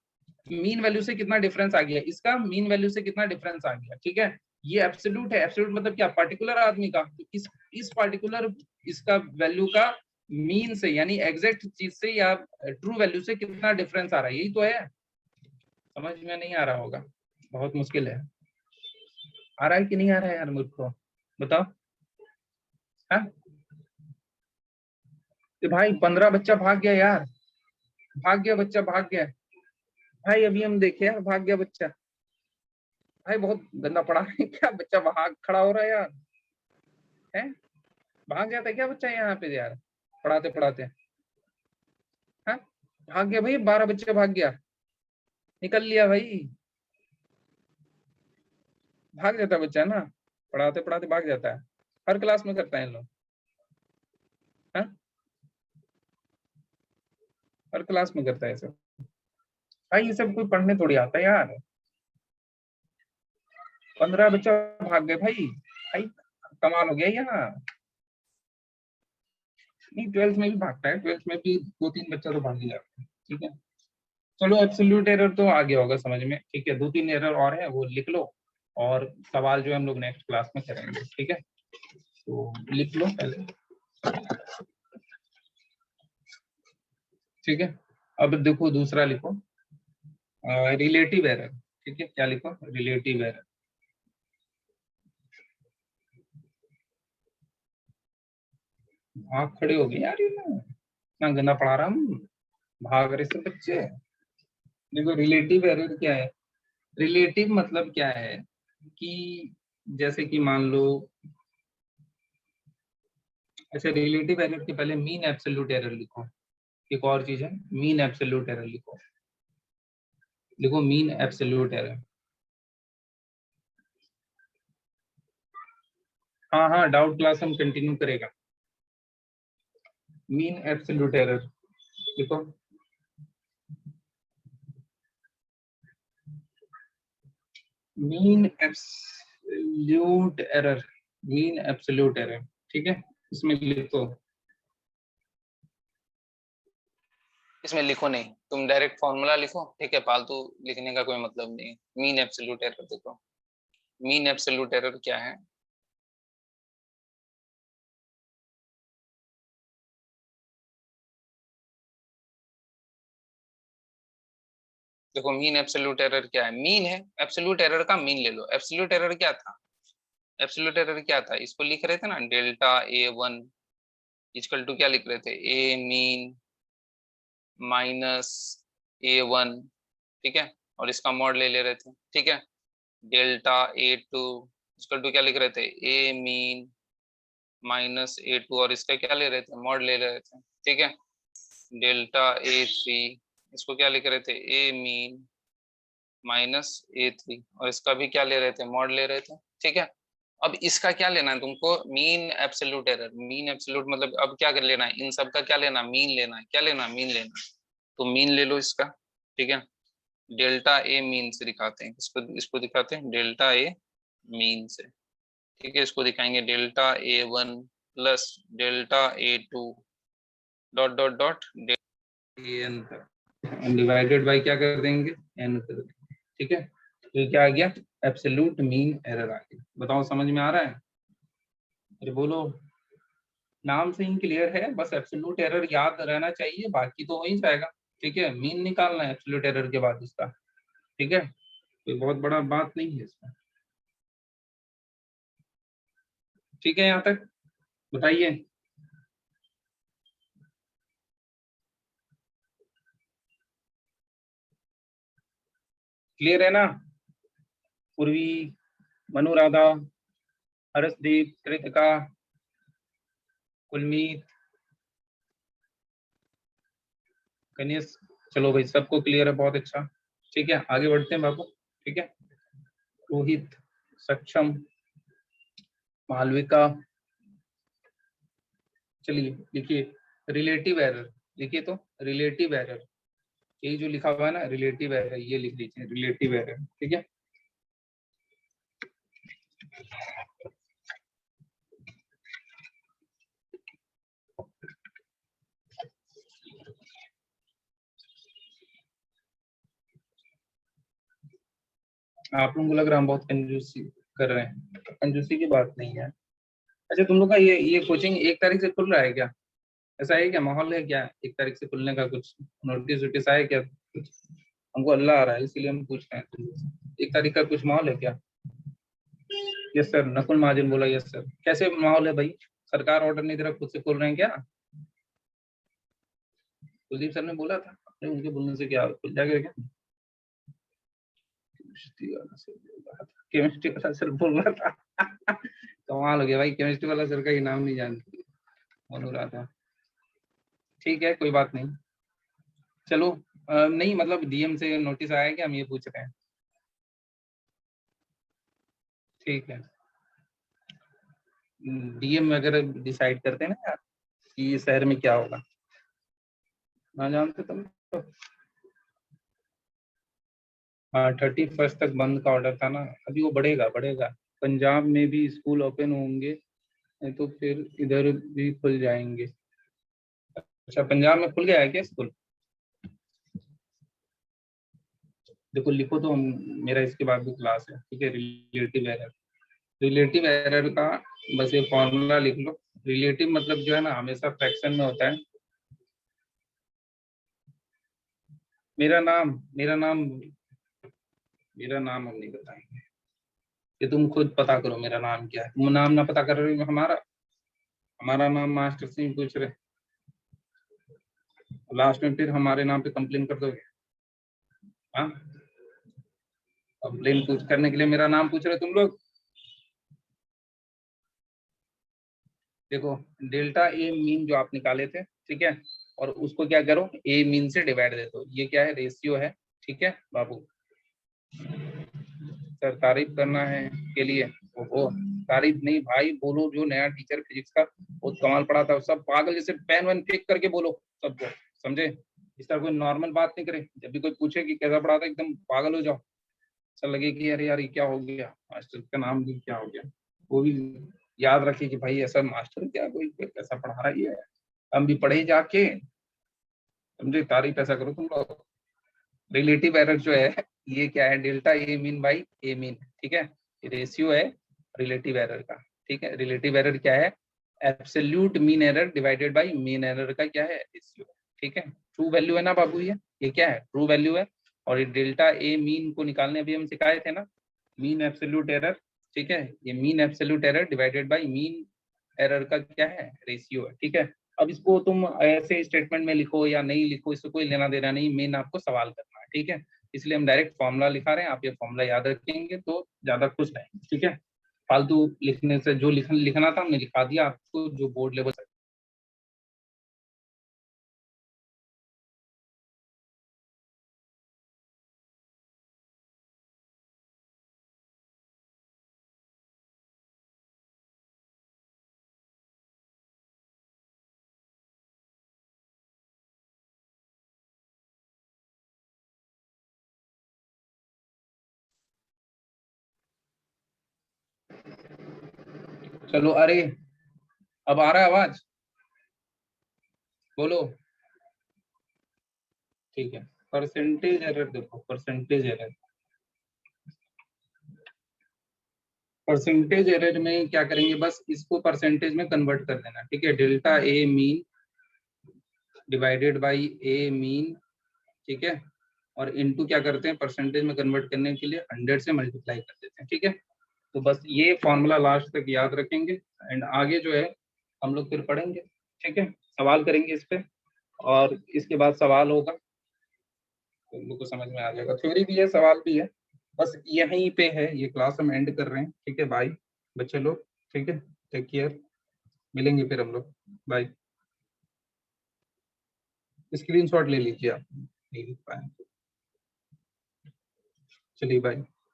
S2: मीन वैल्यू से कितना डिफरेंस आ गया, इसका मीन वैल्यू से कितना डिफरेंस आ गया। ठीक है, ये एब्सोल्यूट है, एब्सोल्यूट मतलब क्या, पर्टिकुलर आदमी का, तो इस पर्टिकुलर इसका वैल्यू का मीन से यानी एग्जैक्ट चीज से या ट्रू वैल्यू से कितना डिफरेंस आ रहा है, यही तो है। समझ में नहीं आ रहा होगा, बहुत मुश्किल है। आ रहा है कि नहीं आ रहा है यार मुझको बताओ। हाँ तो भाई 15 बच्चा भाग गया यार, भाग गया बच्चा, भाग गया भाई, अभी हम देखे यार भाग गया बच्चा। भाई बहुत गंदा पड़ा है क्या, बच्चा भाग खड़ा हो रहा है यार, है भाग गया था क्या बच्चा यहाँ पे यार, पढ़ाते पढ़ाते। हाँ भाग गया भाई, 12 बच्चे भाग गया, निकल लिया भाई, भाग जाता है बच्चा ना, पढ़ाते पढ़ाते भाग जाता है, हर क्लास में करता है इन लोग। हाँ हर क्लास में करता है सब भाई, ये सब कोई पढ़ने थोड़ी आता है यार। 15 बच्चा भाग गए भाई, भाई कमाल हो गया यहाँ। नहीं 12th में भी भागता है, 12th में भी 2-3 बच्चा तो भाग ही जाता है। ठीक है, चलो एब्सोल्यूट एरर तो आ गया होगा समझ में। ठीक है, 2-3 एरर और है वो लिख लो, और सवाल जो है हम लोग नेक्स्ट क्लास में करेंगे। ठीक है, तो लिख लो पहले। ठीक है, अब देखो दूसरा लिखो, रिलेटिव एरर। ठीक है, क्या लिखो, रिलेटिव एरर। भाग खड़े हो गए यार, ये इतना गंदा पढ़ा रहा हूँ, भाग रहे सब बच्चे। देखो रिलेटिव एरर क्या है, रिलेटिव मतलब क्या है कि जैसे कि मान लो, अच्छा रिलेटिव एरर के पहले मीन एब्सोल्यूट एरर लिखो, एक और चीज है मीन एब्सोल्यूट एरर लिखो, लिखो मीन एब्सोल्यूट एरर। हाँ हाँ डाउट क्लास हम कंटिन्यू करेगा। मीन एब्सोल्यूट एरर लिखो, mean absolute error, mean absolute error. ठीक है, इसमें लिखो
S1: इसमें लिखो नहीं, तुम डायरेक्ट फॉर्मूला लिखो, ठीक है, फालतू लिखने का कोई मतलब नहीं है। मीन एब्सोल्यूट एरर देखो, मीन एब्सोल्यूट एरर क्या है, देखो मीन एब्सोल्यूट एरर क्या है, मीन है, एब्सोल्यूट एरर का मीन ले लो। एब्सोल्यूट एरर क्या था, एब्सोल्यूट एरर क्या था, इसको लिख रहे थे ना, डेल्टा A1 इक्वल टू क्या लिख रहे थे, ए मीन माइनस A1, ठीक है, और इसका मॉड ले रहे थे, ठीक है। डेल्टा A2 इक्वल टू क्या लिख रहे थे, ए मीन माइनस A2, और इसका क्या ले रहे थे, मॉड ले रहे थे, ठीक है। डेल्टा A3 इसको क्या लिख रहे थे, ए मीन माइनस A3, और इसका भी क्या ले रहे थे, मॉड ले रहे थे, ठीक है। अब इसका क्या लेना है तुमको, mean absolute error, mean absolute मतलब अब क्या कर लेना है, इन सब का क्या लेना, मीन लेना है, क्या लेना, मीन लेना है। तो मीन ले लो इसका, ठीक है। डेल्टा ए मीन से दिखाते हैं, इसको दिखाते हैं डेल्टा ए मीन से, ठीक है। इसको दिखाएंगे delta A1 plus delta A2 dot dot dot
S2: n तक डिवाइडेड बाय क्या कर देंगे, एन कर देंगे, ठीक है। तो ये क्या आ गया, एब्सोल्यूट मीन एरर आ गया। बताओ समझ में आ रहा है, अरे बोलो। नाम से ही क्लियर है, बस एब्सोल्यूट एरर याद रहना चाहिए, बाकी तो हो ही जाएगा, ठीक है। मीन निकालना है एब्सोल्यूट एरर के बाद इसका, ठीक है। कोई बहुत बड़ा बात नहीं है इसमें, ठीक है। यहाँ तक बताइए, क्लियर है ना। पूर्वी, मनुराधा, हर्षदीप, कृतिका, कुलमीत, गणेश, चलो भाई सबको क्लियर है, बहुत अच्छा, ठीक है। आगे बढ़ते हैं बाबू, ठीक है। रोहित, सक्षम, मालविका, चलिए लिखिए रिलेटिव एरर, लिखिए तो रिलेटिव एरर, यही जो लिखा हुआ है ना रिलेटिव एरर, ये लिख लीजिए रिलेटिव एरर, ठीक है। आप लोगों को लग रहा है हम बहुत कंजूसी कर रहे हैं, कंजूसी की बात नहीं है। अच्छा तुम लोग का ये कोचिंग 1 तारीख से खुल रहा है क्या, ऐसा है क्या, माहौल है क्या 1 तारीख से खुलने का, कुछ नोटिस वोटिस आया क्या कुछ, हमको अल्लाह आ रहा है इसीलिए हम पूछ रहे हैं तुम लोग से। 1 तारीख का कुछ माहौल है क्या। यस सर, नकुल महाजन बोला यस सर। कैसे माहौल है भाई, सरकार ऑर्डर नहीं दे रहा, खुद से खोल रहे हैं क्या। कुलदीप सर ने बोला था, अपने उनके बोलने से क्या खुल जाएगा क्या। केमिस्ट्री वाला सर बोल रहा था कमाल हो गया भाई, केमिस्ट्री वाला सर का ही नाम नहीं जानती, बोल रहा था। ठीक है कोई बात नहीं, चलो। नहीं मतलब डीएम से नोटिस आया कि हम ये पूछ रहे हैं, ठीक है। डीएम अगर डिसाइड करते हैं ना यार कि इस शहर में क्या होगा, ना जानते तुम तो। हाँ 31 तक बंद का ऑर्डर था ना, अभी वो बढ़ेगा बढ़ेगा, पंजाब में भी स्कूल ओपन होंगे, नहीं तो फिर इधर भी खुल जाएंगे। अच्छा पंजाब में खुल गया है क्या स्कूल, देखो लिखो तो मेरा इसके बाद भी क्लास है, ठीक है। रिलेटिव एरर, रिलेटिव एरर का बस ये फॉर्मूला लिख लो। रिलेटिव मतलब जो है ना हमेशा फ्रैक्शन में होता है। मेरा नाम, मेरा नाम हम नहीं बताएंगे, ये तुम खुद पता करो मेरा नाम क्या है। तुम नाम ना पता कर रहे हो, हमारा हमारा नाम मास्टर से ही पूछ रहे, लास्ट में फिर हमारे नाम पे कंप्लेन कर दोगे। हाँ कंप्लेन पूछ करने के लिए मेरा नाम पूछ रहे तुम लोग। देखो डेल्टा ए मीन जो आप निकाले थे, ठीक है, और उसको क्या करो ए मीन से डिवाइड दे दो, ये क्या है रेशियो है, ठीक है बाबू। सर तारीफ करना है के लिए, ओहो तारीफ नहीं भाई, बोलो जो नया टीचर फिजिक्स का बहुत कमाल पढ़ा था, सब पागल जैसे पेन वैन फेंक करके बोलो सबको, समझे। इस तरह कोई नॉर्मल बात नहीं करे, जब भी कोई पूछे कि कैसा पढ़ा था एकदम पागल हो जाओ, ऐसा लगे कि अरे यार ये क्या हो गया, मास्टर का नाम भी क्या हो गया। वो भी याद रखिए कि भाई ऐसा मास्टर क्या कोई कैसा पढ़ा रही है, हम भी पढ़े जाके, समझे, तारीफ ऐसा करो तुम लोग। रिलेटिव एरर जो है ये क्या है, delta A mean by A mean, ठीक है, रेशियो है रिलेटिव एरर का, ठीक है। रिलेटिव एरर क्या है, absolute mean error divided by mean error का क्या है, रेशियो, ठीक है। ट्रू वैल्यू है ना बाबू, ये क्या है, ट्रू वैल्यू है। और ये डेल्टा ए मीन को निकालने अभी हम सिखाए थे ना, मीन एब्सोल्यूट एरर, ठीक है, ये mean absolute error divided by mean error का क्या है, रेशियो है, ठीक है। अब इसको तुम ऐसे स्टेटमेंट में लिखो या नहीं लिखो, इससे कोई लेना देना नहीं, मेन आपको सवाल करना है, ठीक है। इसलिए हम डायरेक्ट फॉर्मूला लिखा रहे हैं, आप ये फॉर्मूला याद रखेंगे तो ज्यादा खुश रहेंगे, ठीक है। फालतू लिखने से जो लिखना था हमने लिखा दिया आपको, जो बोर्ड लेवल। चलो, अरे अब आ रहा है आवाज, बोलो, ठीक है। परसेंटेज एरर देखो, परसेंटेज एरर, परसेंटेज एरर में क्या करेंगे, बस इसको परसेंटेज में कन्वर्ट कर देना, ठीक है। Delta A mean divided by A mean, ठीक है, और इनटू क्या करते हैं, परसेंटेज में कन्वर्ट करने के लिए 100 से मल्टीप्लाई कर देते हैं, ठीक है। तो बस ये फॉर्मूला लास्ट तक याद रखेंगे, एंड आगे जो है हम लोग फिर पढ़ेंगे, ठीक है, सवाल करेंगे इस पे, और इसके बाद सवाल होगा तो हम लोग को समझ में आ जाएगा, थ्योरी भी है सवाल भी है। बस यहीं पे है, ये क्लास हम एंड कर रहे हैं, ठीक है। बाय बच्चे लोग, ठीक है, टेक केयर, मिलेंगे फिर हम लोग, बाय। स्क्रीनशॉट ले लीजिए आप, नहीं लिख पाए, चलिए बाय।